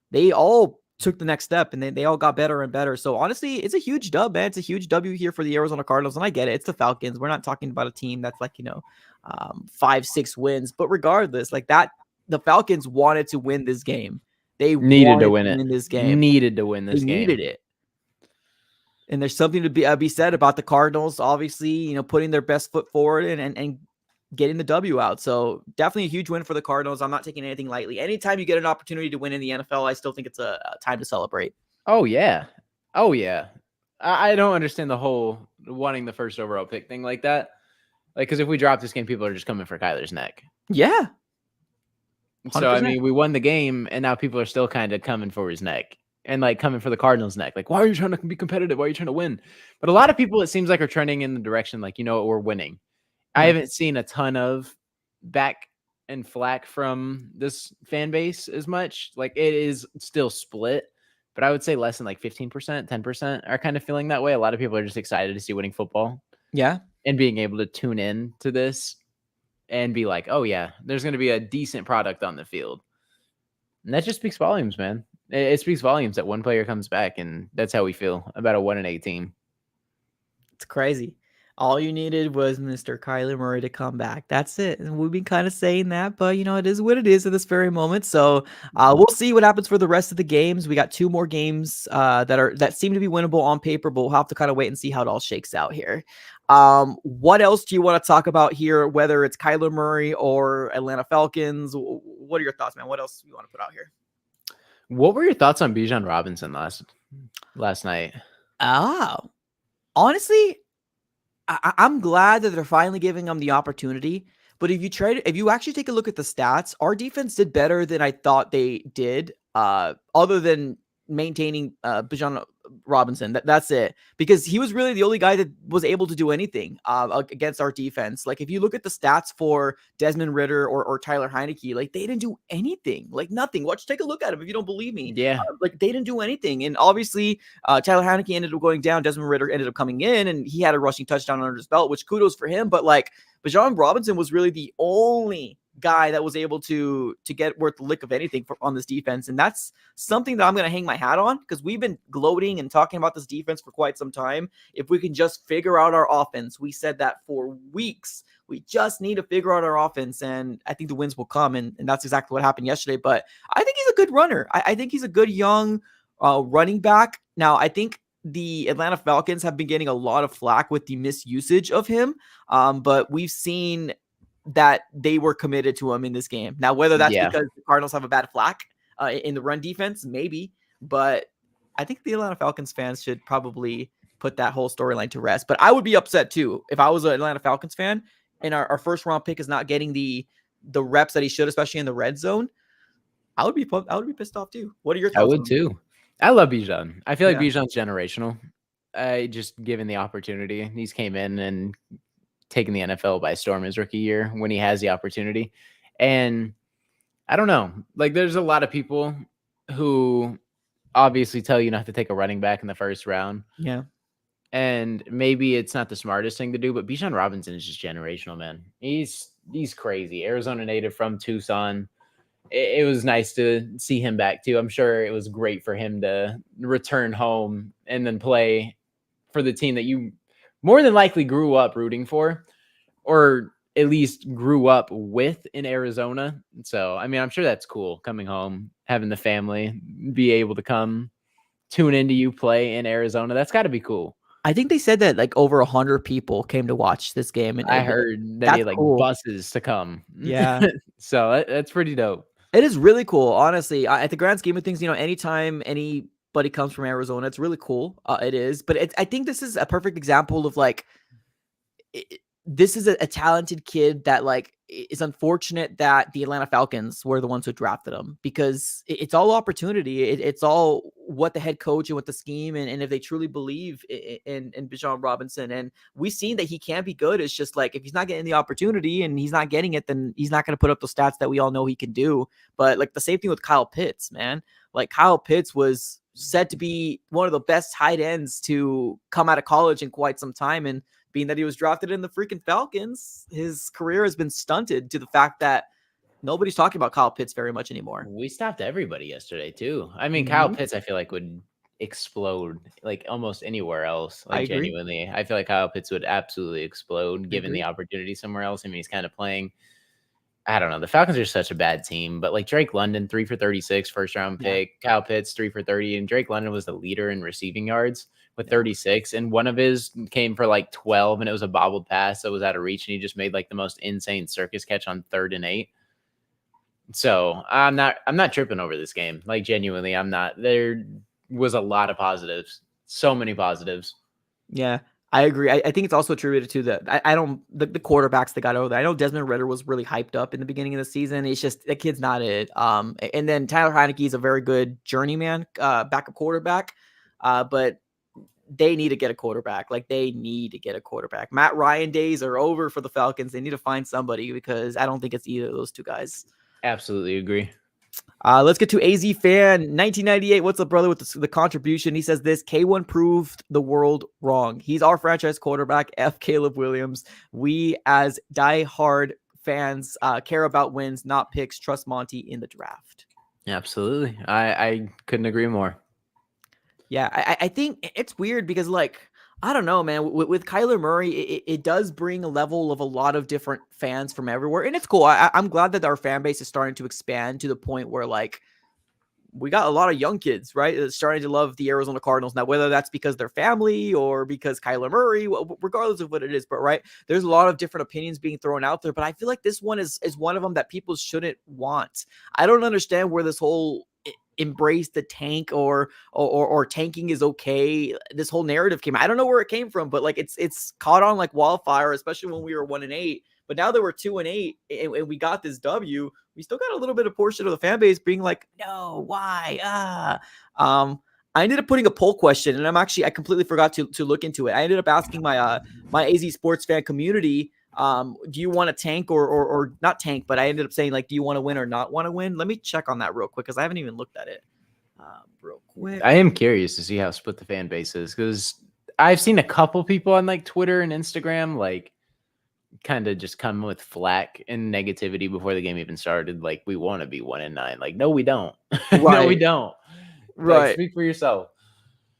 they all took the next step and they all got better and better. So honestly, it's a huge dub, man. It's a huge W here for the Arizona Cardinals. And I get it. It's the Falcons. We're not talking about a team that's 5-6 wins, but regardless, the Falcons wanted to win this game. They
needed to win
this game.
Needed to win this game.
Needed it. And there's something to be said about the Cardinals, obviously, putting their best foot forward and getting the W out. So definitely a huge win for the Cardinals. I'm not taking anything lightly. Anytime you get an opportunity to win in the NFL, I still think it's a time to celebrate.
Oh yeah. Oh yeah. I don't understand the whole wanting the first overall pick thing like that. Like, because if we drop this game, people are just coming for Kyler's neck.
Yeah. 100%.
So, I mean, we won the game, and now people are still kind of coming for his neck and, like, coming for the Cardinals' neck. Like, why are you trying to be competitive? Why are you trying to win? But a lot of people, it seems like, are trending in the direction, like, you know what, we're winning.
Yeah.
I haven't seen a ton of back and flack from this fan base as much. Like, it is still split, but I would say less than, like, 15%, 10% are kind of feeling that way. A lot of people are just excited to see winning football.
Yeah.
And being able to tune in to this and be like, oh, yeah, there's going to be a decent product on the field. And that just speaks volumes, man. It speaks volumes that one player comes back, and that's how we feel about a 1-8 team.
It's crazy. All you needed was Mr. Kyler Murray to come back. That's it. And we've been kind of saying that, but it is what it is at this very moment. So we'll see what happens for the rest of the games. We got 2 more games that seem to be winnable on paper, but we'll have to kind of wait and see how it all shakes out here. What else do you want to talk about here? Whether it's Kyler Murray or Atlanta Falcons, what are your thoughts, man? What else do you want to put out here?
What were your thoughts on Bijan Robinson last night?
Honestly, I'm glad that they're finally giving him the opportunity. But if you actually take a look at the stats, our defense did better than I thought they did. Other than maintaining Bijan Robinson, that's it, because he was really the only guy that was able to do anything against our defense. Like, if you look at the stats for Desmond Ridder or Tyler Heineke, like, they didn't do anything, like nothing. Take a look at him if you don't believe me.
Yeah,
like, they didn't do anything. And obviously Tyler Heineke ended up going down. Desmond Ridder ended up coming in, and he had a rushing touchdown under his belt, which kudos for him. But like, Bijan Robinson was really the only guy that was able to get worth the lick of anything on this defense. And that's something that I'm going to hang my hat on, because we've been gloating and talking about this defense for quite some time. If we can just figure out our offense, we said that for weeks. We just need to figure out our offense, and I think the wins will come. And that's exactly what happened yesterday. But I think he's a good runner. I think he's a good young running back. Now, I think the Atlanta Falcons have been getting a lot of flack with the misusage of him. But we've seen that they were committed to him in this game. Now, whether that's because the Cardinals have a bad flack in the run defense, maybe, but I think the Atlanta Falcons fans should probably put that whole storyline to rest. But I would be upset too if I was an Atlanta Falcons fan and our first round pick is not getting the reps that he should, especially in the red zone. I would be pissed off too. What are your thoughts?
I would too. I love Bijan. I feel like Bijan's generational. Just given the opportunity, he's came in and taking the NFL by storm his rookie year when he has the opportunity. And I don't know, like, there's a lot of people who obviously tell you not to take a running back in the first round.
Yeah.
And maybe it's not the smartest thing to do, but Bijan Robinson is just generational, man. He's crazy. Arizona native from Tucson. It was nice to see him back too. I'm sure it was great for him to return home and then play for the team that you more than likely grew up rooting for, or at least grew up with in Arizona. So, I mean, I'm sure that's cool coming home, having the family be able to come tune into you play in Arizona. That's got to be cool.
I think they said that like over 100 people came to watch this game. And
I heard that he had like buses to come.
Yeah.
So that's pretty dope.
It is really cool. Honestly, at the grand scheme of things, anytime anybody comes from Arizona, it's really cool. It is. But I think this is a perfect example of like, this is a talented kid that like is unfortunate that the Atlanta Falcons were the ones who drafted him, because it's all opportunity. It's all what the head coach and what the scheme and if they truly believe in Bijan Robinson. And we've seen that he can be good. It's just like, if he's not getting the opportunity and he's not getting it, then he's not going to put up those stats that we all know he can do. But like the same thing with Kyle Pitts, man. Like Kyle Pitts was said to be one of the best tight ends to come out of college in quite some time. And being that he was drafted in the freaking Falcons, his career has been stunted to the fact that nobody's talking about Kyle Pitts very much anymore.
We stopped everybody yesterday too. I mean, Kyle Pitts, I feel like would explode like almost anywhere else. Like genuinely, I feel like Kyle Pitts would absolutely explode given the opportunity somewhere else. I mean, he's kind of playing. I don't know. The Falcons are such a bad team, but like Drake London, 3 for 36, first round pick. Kyle Pitts, 3 for 30, and Drake London was the leader in receiving yards with 36, and one of his came for like 12, and it was a bobbled pass that was out of reach, and he just made like the most insane circus catch on 3rd and 8. So I'm not tripping over this game. Like, genuinely, I'm not. There was a lot of positives, so many positives.
Yeah, I agree. I think it's also attributed to the quarterbacks that got over there. I know Desmond Ridder was really hyped up in the beginning of the season. It's just that kid's not it. And then Tyler Heineke is a very good journeyman backup quarterback, but they need to get a quarterback. Like, they need to get a quarterback. Matt Ryan days are over for the Falcons. They need to find somebody because I don't think it's either of those two guys.
Absolutely agree.
Let's get to AZ Fan 1998. What's up, brother? With the contribution, he says this: K1 proved the world wrong. He's our franchise quarterback. F. Caleb Williams. We as diehard fans care about wins, not picks. Trust Monty in the draft.
Absolutely, I couldn't agree more.
Yeah, I think it's weird because, like, I don't know, man. With Kyler Murray, it does bring a level of a lot of different fans from everywhere, and it's cool. I'm glad that our fan base is starting to expand to the point where, like, we got a lot of young kids, right, that's starting to love the Arizona Cardinals now, whether that's because they're family or because Kyler Murray, regardless of what it is. But right, there's a lot of different opinions being thrown out there, but I feel like this one is one of them that people shouldn't want. I don't understand where this whole embrace the tank or tanking is okay, this whole narrative came. I don't know where it came from, but like it's caught on like wildfire, especially when we were 1-8. But now that we're 2-8 and we got this W, we still got a little bit of portion of the fan base being like, no, why? I ended up putting a poll question, and I completely forgot to look into it. I ended up asking my my AZ sports fan community, do you want to tank or not tank? But I ended up saying, like, do you want to win or not want to win? Let me check on that real quick because I haven't even looked at it. Real quick.
I am curious to see how split the fan base is, because I've seen a couple people on like Twitter and Instagram like kind of just come with flack and negativity before the game even started. Like, we want to be 1-9. Like, no, we don't.
Right.
No, we don't.
Right.
Like, speak for yourself.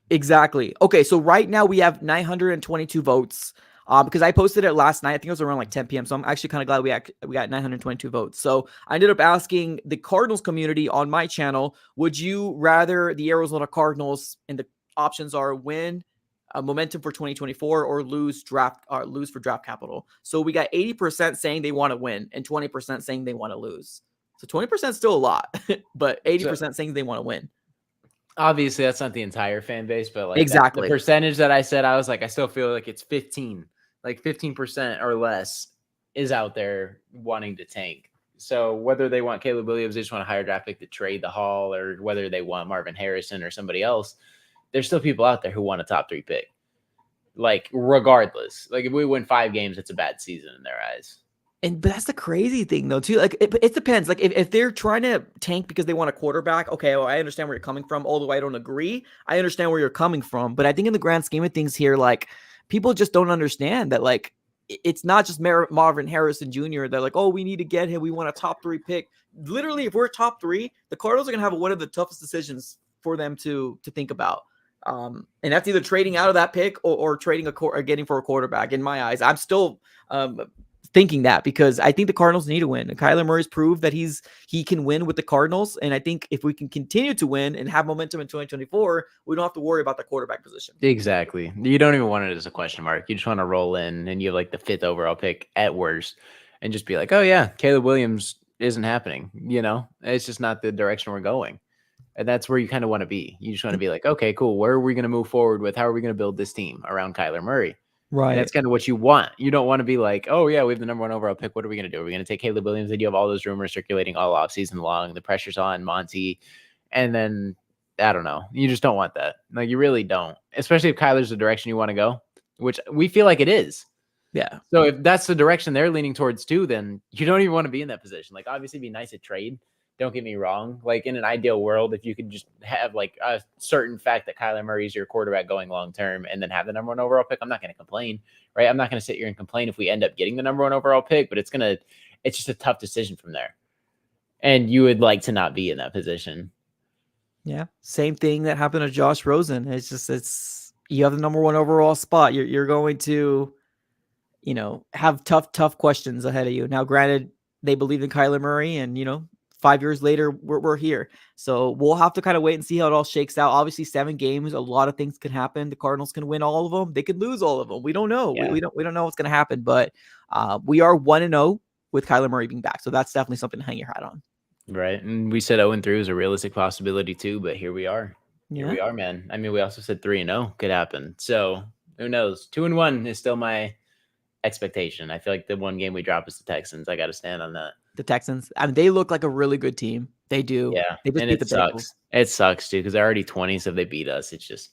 Exactly. Okay, so right now we have 922 votes. Because I posted it last night. I think it was around like 10 p.m. So I'm actually kind of glad we got 922 votes. So I ended up asking the Cardinals community on my channel, would you rather the Arizona Cardinals, and the options are win momentum for 2024 or lose for draft capital. So we got 80% saying they want to win and 20% saying they want to lose. So 20% is still a lot, but 80% saying they want to win.
Obviously, that's not the entire fan base, but like
exactly
the percentage that I said, I was like, I still feel like it's 15% or less is out there wanting to tank. So whether they want Caleb Williams, they just want a higher draft pick to trade the Hall, or whether they want Marvin Harrison or somebody else, there's still people out there who want a top 3 pick. Like, regardless, like if we win 5 games, it's a bad season in their eyes.
But that's the crazy thing, though, too. Like, it depends. Like, if they're trying to tank because they want a quarterback, okay, well, I understand where you're coming from. Although I don't agree, I understand where you're coming from. But I think in the grand scheme of things here, like, people just don't understand that, like, it's not just Marvin Harrison Jr. They're like, oh, we need to get him. We want a top 3 pick. Literally, if we're top 3, the Cardinals are going to have one of the toughest decisions for them to think about. And that's either trading out of that pick or trading or getting for a quarterback. In my eyes, I'm still thinking that, because I think the Cardinals need to win. And Kyler Murray's proved that he can win with the Cardinals. And I think if we can continue to win and have momentum in 2024, we don't have to worry about the quarterback position.
Exactly. You don't even want it as a question mark. You just want to roll in and you have like the 5th overall pick at worst and just be like, oh yeah, Caleb Williams isn't happening. You know, it's just not the direction we're going. And that's where you kind of want to be. You just want to be like, okay, cool. Where are we going to move forward with? How are we going to build this team around Kyler Murray?
Right.
And that's kind of what you want. You don't want to be like, oh yeah, we have the number 1 overall pick. What are we going to do? Are we going to take Caleb Williams? And you have all those rumors circulating all offseason long. The pressure's on Monty. And then, I don't know. You just don't want that. Like, you really don't. Especially if Kyler's the direction you want to go, which we feel like it is.
Yeah.
So if that's the direction they're leaning towards too, then you don't even want to be in that position. Like, obviously, it'd be nice to trade. Don't get me wrong. Like, in an ideal world, if you could just have like a certain fact that Kyler Murray is your quarterback going long term and then have the number 1 overall pick, I'm not going to complain, right? I'm not going to sit here and complain if we end up getting the number 1 overall pick, but it's just a tough decision from there. And you would like to not be in that position.
Yeah. Same thing that happened to Josh Rosen. You have the number 1 overall spot. You're going to, have tough questions ahead of you. Now, granted, they believed in Kyler Murray and, 5 years later, we're here. So we'll have to kind of wait and see how it all shakes out. Obviously, 7 games, a lot of things can happen. The Cardinals can win all of them. They could lose all of them. We don't know.
Yeah.
We don't know what's going to happen. But we are 1-0 with Kyler Murray being back. So that's definitely something to hang your hat on.
Right. And we said 0-3 was a realistic possibility too, but here we are. Here we are, man. I mean, we also said 3-0 could happen. So who knows? 2-1 is still my expectation. I feel like the one game we drop is the Texans. I got to stand on that.
The Texans, I mean, they look like a really good team. They do.
Yeah.
They just
and
beat the
sucks.
Bengals.
It sucks too because they're already 20, so if they beat us, it's just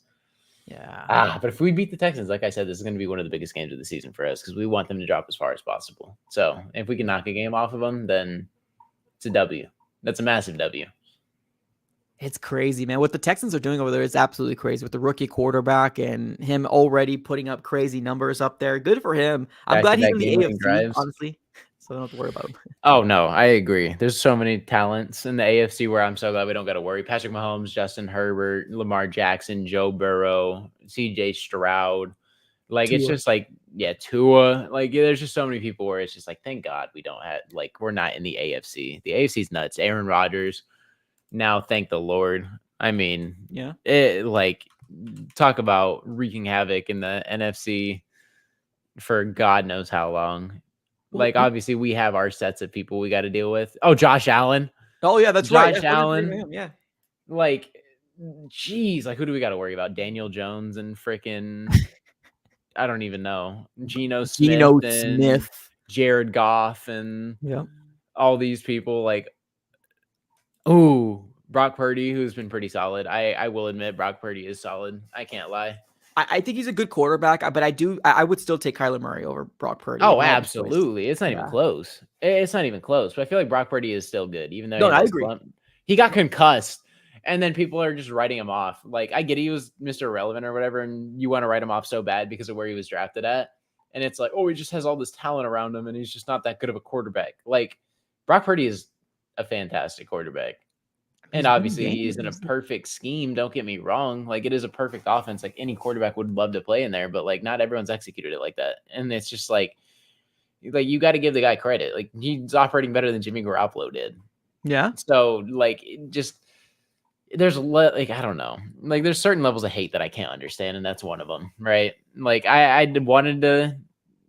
but if we beat the Texans, like I said, this is going to be one of the biggest games of the season for us because we want them to drop as far as possible. So if we can knock a game off of them, then it's a W. That's a massive W.
It's crazy, man. What the Texans are doing over there is absolutely crazy with the rookie quarterback and him already putting up crazy numbers up there. Good for him. I'm glad he's in the AFC, honestly, so I don't have to worry about him.
Oh, no, I agree. There's so many talents in the AFC where I'm so glad we don't got to worry. Patrick Mahomes, Justin Herbert, Lamar Jackson, Joe Burrow, CJ Stroud. Like, Tua. It's just like, Tua. Like, there's just so many people where it's just like, thank God we don't have, like, we're not in the AFC. The AFC's nuts. Aaron Rodgers. Now, thank the Lord. I mean, talk about wreaking havoc in the NFC for God knows how long. Like, obviously, we have our sets of people we got to deal with. Oh, Josh Allen.
Oh, yeah, that's right.
Josh Allen.
Yeah.
Like, geez, like, who do we got to worry about? Daniel Jones and freaking, I don't even know. Geno Smith. Jared Goff and all these people. Like, oh, Brock Purdy, who's been pretty solid. I will admit Brock Purdy is solid. I can't lie.
I think he's a good quarterback, but I would still take Kyler Murray over Brock Purdy.
Oh, absolutely. It's not even close. It's not even close. But I feel like Brock Purdy is still good, even though
I agree.
He got concussed, and then people are just writing him off. Like, I get he was Mr. Irrelevant or whatever, and you want to write him off so bad because of where he was drafted at. And it's like, oh, he just has all this talent around him, and he's just not that good of a quarterback. Like, Brock Purdy is a fantastic quarterback. And obviously, he's in a perfect scheme. Don't get me wrong. Like, it is a perfect offense. Like, any quarterback would love to play in there, but like, not everyone's executed it like that. And it's just like you got to give the guy credit. Like, he's operating better than Jimmy Garoppolo did.
Yeah.
So like, there's like, I don't know. Like, there's certain levels of hate that I can't understand, and that's one of them, right? Like, I wanted to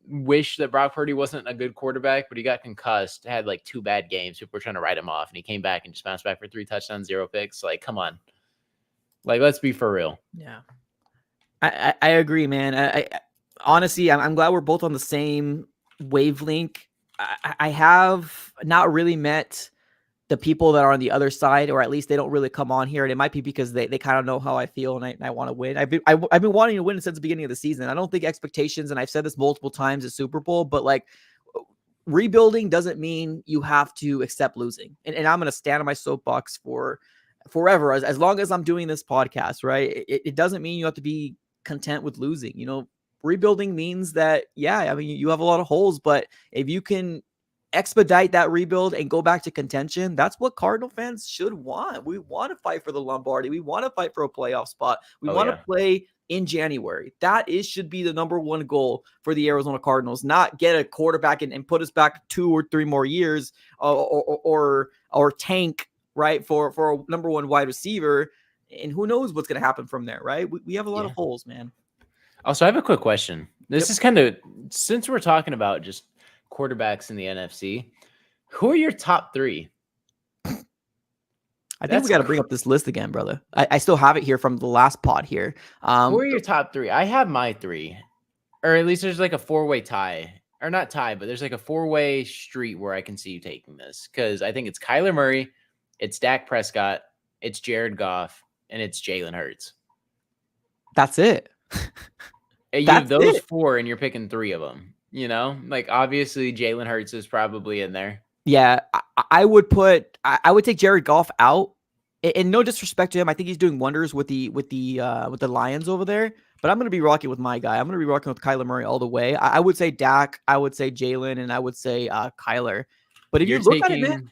wish that Brock Purdy wasn't a good quarterback, but he got concussed, had like 2 bad games. People were trying to write him off, and he came back and just bounced back for 3 touchdowns, 0 picks. Like, come on. Like, let's be for real.
Yeah. I agree, man. I honestly, I'm glad we're both on the same wavelength. I have not really met the people that are on the other side, or at least they don't really come on here. And it might be because they kind of know how I feel, and I want to win. I've been wanting to win since the beginning of the season. I don't think expectations, and I've said this multiple times at Super Bowl, but like, rebuilding doesn't mean you have to accept losing. And I'm going to stand on my soapbox for forever, as long as I'm doing this podcast, right? It doesn't mean you have to be content with losing. You know, rebuilding means that, I mean, you have a lot of holes, but if you can expedite that rebuild and go back to contention, that's what Cardinal fans should want. We want to fight for the Lombardi. We want to fight for a playoff spot. We want to play in January. That should be the number one goal for the Arizona Cardinals, not get a quarterback and put us back 2 or 3 more years or tank, right, for a number 1 wide receiver. And who knows what's going to happen from there, right? We have a lot of holes, man.
Also, I have a quick question. This is kind of, since we're talking about just quarterbacks in the NFC, who are your top 3?
I think we got to bring up this list again, brother. I still have it here from the last pod here.
Who are your top 3? I have my 3, or at least there's like a 4-way tie, or not tie, but there's like a 4-way street where I can see you taking this, because I think it's Kyler Murray, it's Dak Prescott, it's Jared Goff, and it's Jalen Hurts.
That's it.
You have those 4, and you're picking 3 of them. You know, like, obviously Jalen Hurts is probably in there.
Yeah, I would take Jared Goff out. And no disrespect to him, I think he's doing wonders with the Lions over there. But I'm going to be rocking with my guy. I'm going to be rocking with Kyler Murray all the way. I would say Dak, I would say Jalen, and I would say Kyler. But if you look at it, man,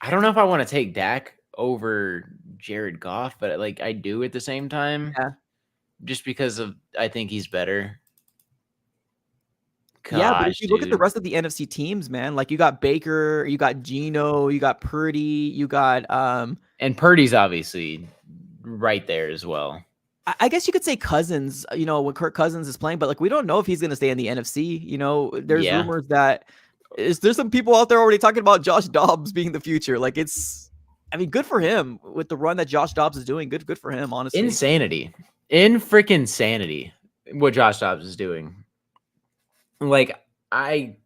I don't know if I want to take Dak over Jared Goff, but like, I do at the same time.
Yeah.
Just because I think he's better.
Yeah, but if
Gosh,
you look at the
dude.
rest of the NFC teams, man, like you got Baker, you got Geno, you got Purdy, you got
And Purdy's obviously right there as well.
I guess you could say Cousins, when Kirk Cousins is playing, but like we don't know if he's going to stay in the NFC. There's
Yeah.
rumors that there's some people out there already talking about Josh Dobbs being the future. Like good for him with the run that Josh Dobbs is doing. Good for him, honestly.
Insanity. In freaking sanity what Josh Dobbs is doing. Like I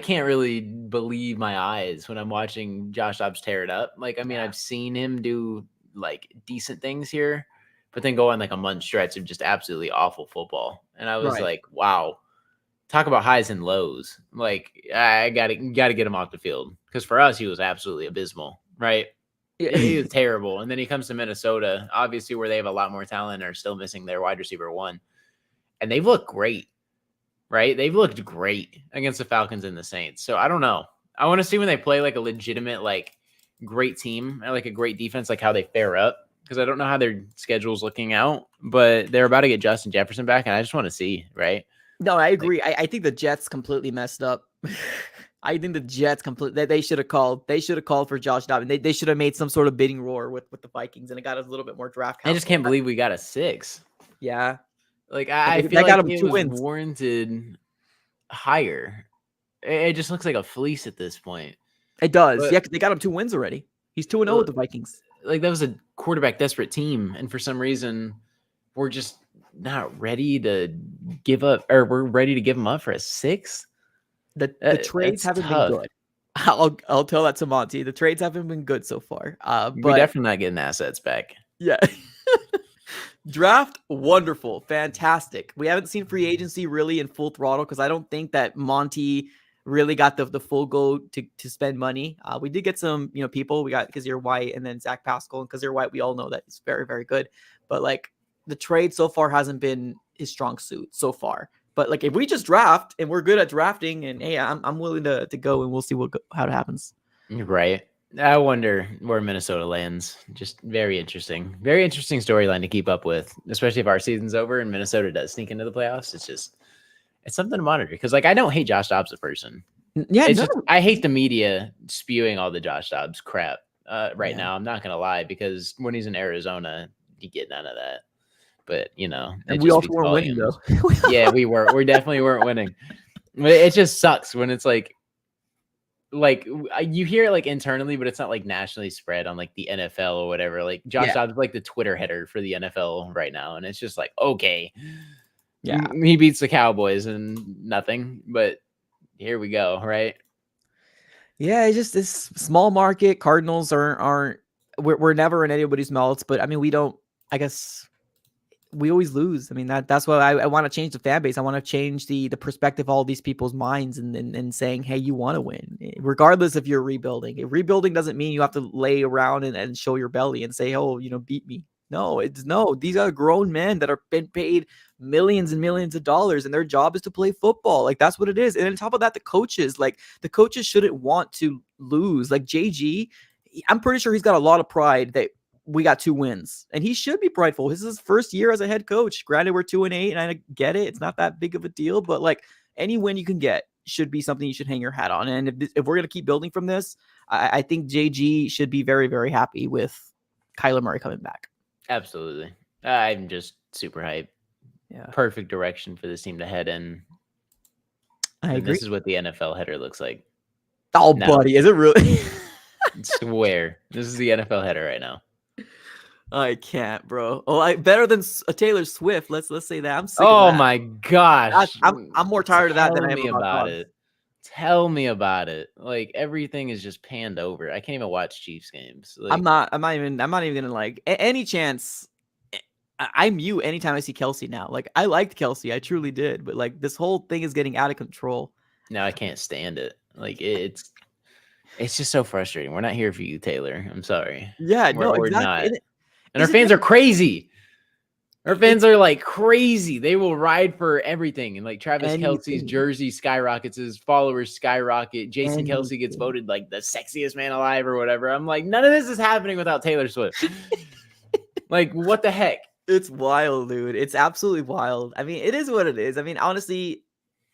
can't really believe my eyes when I'm watching Josh Dobbs tear it up. Like, I mean, I've seen him do like decent things here, but then go on like a month stretch of just absolutely awful football. And I was
Right.
like, wow, talk about highs and lows. Like, I gotta get him off the field. Because for us, he was absolutely abysmal, right?
Yeah.
He was terrible. And then he comes to Minnesota, obviously where they have a lot more talent and are still missing their wide receiver one. And they've looked great. Right? They've looked great against the Falcons and the Saints. So I don't know. I want to see when they play like a legitimate, like great team, or like a great defense, like how they fare up. Because I don't know how their schedule's looking out, but they're about to get Justin Jefferson back, and I just want to see, right?
No, I agree. I think the Jets completely messed up. I think the Jets they should have called. They should have called for Josh Dobbs. They should have made some sort of bidding war with the Vikings, and it got us a little bit more draft.
I just can't believe we got a 6.
Yeah.
Like, I feel
that got
like
him
it
2
was
wins.
warranted higher. It just looks like a fleece at this point.
It does.
But,
yeah, because they got him 2 wins already. He's 2-0 with the Vikings.
Like, that was a quarterback desperate team, and for some reason, we're just not ready to give up, or we're ready to give him up for a 6.
The trades haven't been good. I'll tell that to Monty. The trades haven't been good so far. But
we're definitely not getting assets back.
Yeah. Draft, wonderful, fantastic. We haven't seen free agency really in full throttle because I don't think that Monty really got the full go to spend money. We did get some people. We got Kazir White and then Zach Pascal, and Kazir White we all know that he's very, very good. But like the trade so far hasn't been his strong suit so far. But like if we just draft and we're good at drafting, and hey, I'm willing to go, and we'll see how it happens.
Right. I wonder where Minnesota lands. Just very interesting storyline to keep up with, especially if our season's over and Minnesota does sneak into the playoffs. It's something to monitor because, like, I don't hate Josh Dobbs as a person.
Yeah,
I hate the media spewing all the Josh Dobbs crap right now. I'm not gonna lie, because when he's in Arizona, you get none of that. But
and we also weren't winning though.
Yeah, we definitely weren't winning. But it just sucks when it's like you hear it like internally, but it's not like nationally spread on like the NFL or whatever. Like Josh Dobbs is like the Twitter header for the NFL right now, and it's just like, okay, yeah, he beats the Cowboys and nothing, but here we go, right?
Yeah, it's just this small market. Cardinals aren't we're never in anybody's mouths, but I mean, we don't. I guess we always lose. I mean, that's why I want to change the fan base. I want to change the perspective of all these people's minds and saying, hey, you want to win, regardless if you're rebuilding. If rebuilding doesn't mean you have to lay around and show your belly and say, oh, beat me. No, these are grown men that are been paid millions and millions of dollars, and their job is to play football. Like, that's what it is. And on top of that, the coaches shouldn't want to lose. Like JG, I'm pretty sure he's got a lot of pride that we got 2 wins, and he should be prideful. This is his first year as a head coach. Granted, we're 2-8, and I get it. It's not that big of a deal, but like any win you can get should be something you should hang your hat on. And if we're going to keep building from this, I think JG should be very, very happy with Kyler Murray coming back.
Absolutely. I'm just super hyped. Yeah. Perfect direction for this team to head in.
I agree.
This is what the NFL header looks like.
Oh, no. Buddy, is it really?
I swear. This is the NFL header right now.
I can't, bro. Oh, better than a Taylor Swift. Let's say that. I'm sick
of
that.
My gosh.
I'm more tired of that than I am
about it. Tell me about it. Like, everything is just panned over. I can't even watch Chiefs games. Like,
I'm not even gonna like any chance. I mute anytime I see Kelsey now. Like, I liked Kelsey, I truly did, but like this whole thing is getting out of control.
No, I can't stand it. Like, it's just so frustrating. We're not here for you, Taylor. I'm sorry.
Yeah,
we're not. And our fans are crazy. Our fans are like crazy. They will ride for everything. And like Travis Kelce's jersey skyrockets, his followers skyrocket. Jason Kelce gets voted like the sexiest man alive or whatever. I'm like, none of this is happening without Taylor Swift. Like, what the heck?
It's wild, dude. It's absolutely wild. I mean, it is what it is. I mean, honestly,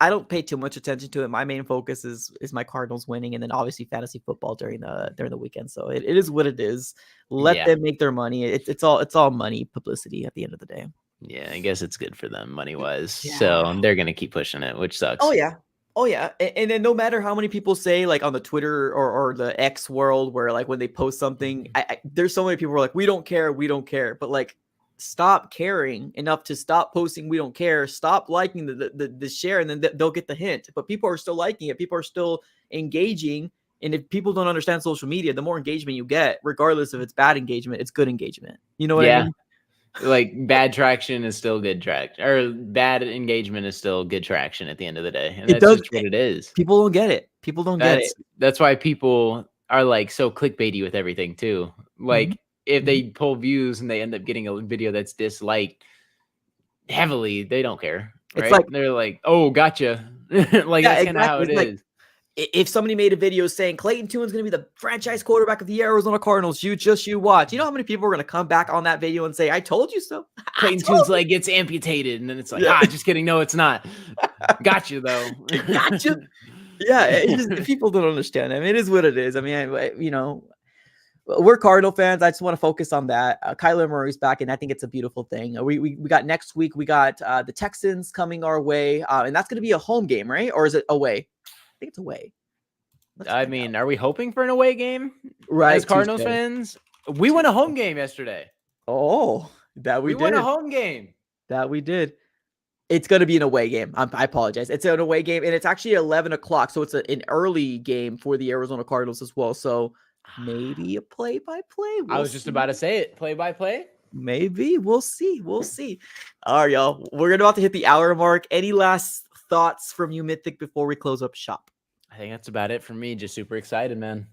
I don't pay too much attention to it. My main focus is my Cardinals winning, and then obviously fantasy football during the weekend. So it is what it is. Let
Yeah.
them make their money. It's all money, publicity at the end of the day.
Yeah, I guess it's good for them money-wise.
Yeah.
So they're gonna keep pushing it, which sucks.
Oh yeah. Oh yeah. And then no matter how many people say like on the Twitter or the X world where like when they post something, there's so many people who are like, we don't care, but like stop caring enough to stop posting we don't care, stop liking the share, and then they'll get the hint. But people are still liking it, people are still engaging. And if people don't understand social media, the more engagement you get, regardless if it's bad engagement, it's good engagement. You know what I mean?
Like bad traction is still good traction, or bad engagement is still good traction at the end of the day. And that's just what it is.
People don't get it. People don't get it.
That's why people are like so clickbaity with everything too. Like if they pull views and they end up getting a video that's disliked heavily, they don't care. Right?
It's like
they're like, oh, gotcha. Like that's kind of how it is.
If somebody made a video saying Clayton Tune is going to be the franchise quarterback of the Arizona Cardinals, you watch. You know how many people are going to come back on that video and say, I told you so?
Clayton Tune's leg gets amputated. And then it's like, just kidding. No, it's not. Gotcha, though.
Gotcha. Yeah, people don't understand. I mean, it is what it is. I mean, we're Cardinal fans. I just want to focus on that. Kyler Murray's back, and I think it's a beautiful thing. We got next week, we got the Texans coming our way, and that's going to be a home game, right? Or is it away? I think it's away.
I mean, are we hoping for an away game?
Right.
As Cardinals fans, we won a home game yesterday.
Oh, that we did.
Won a home game.
That we did. It's going to be an away game. I apologize. It's an away game, and it's actually 11 o'clock, so it's an early game for the Arizona Cardinals as well. So maybe a play-by-play.
I was just about to say it. Play-by-play?
Maybe. We'll see. All right, y'all. We're about to hit the hour mark. Any last thoughts from you, Mythic, before we close up shop?
I think that's about it for me. Just super excited, man.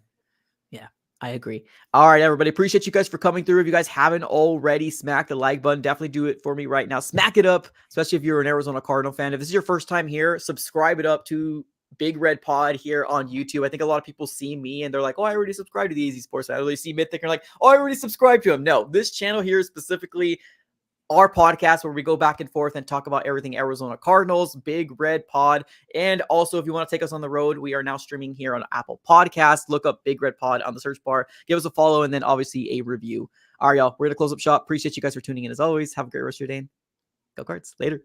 Yeah, I agree. All right, everybody. Appreciate you guys for coming through. If you guys haven't already, smack the like button. Definitely do it for me right now. Smack it up, especially if you're an Arizona Cardinal fan. If this is your first time here, subscribe it up to Big Red Pod here on YouTube. I think a lot of people see me and they're like, oh, I already subscribed to the Easy Sports. I really see Mythic and like, oh, I already subscribed to him. No, this channel here is specifically our podcast where we go back and forth and talk about everything Arizona Cardinals, Big Red Pod. And also, if you want to take us on the road, we are now streaming here on Apple Podcasts. Look up Big Red Pod on the search bar. Give us a follow and then obviously a review. All right, y'all. We're going to close up shop. Appreciate you guys for tuning in as always. Have a great rest of your day. Go Cards. Later.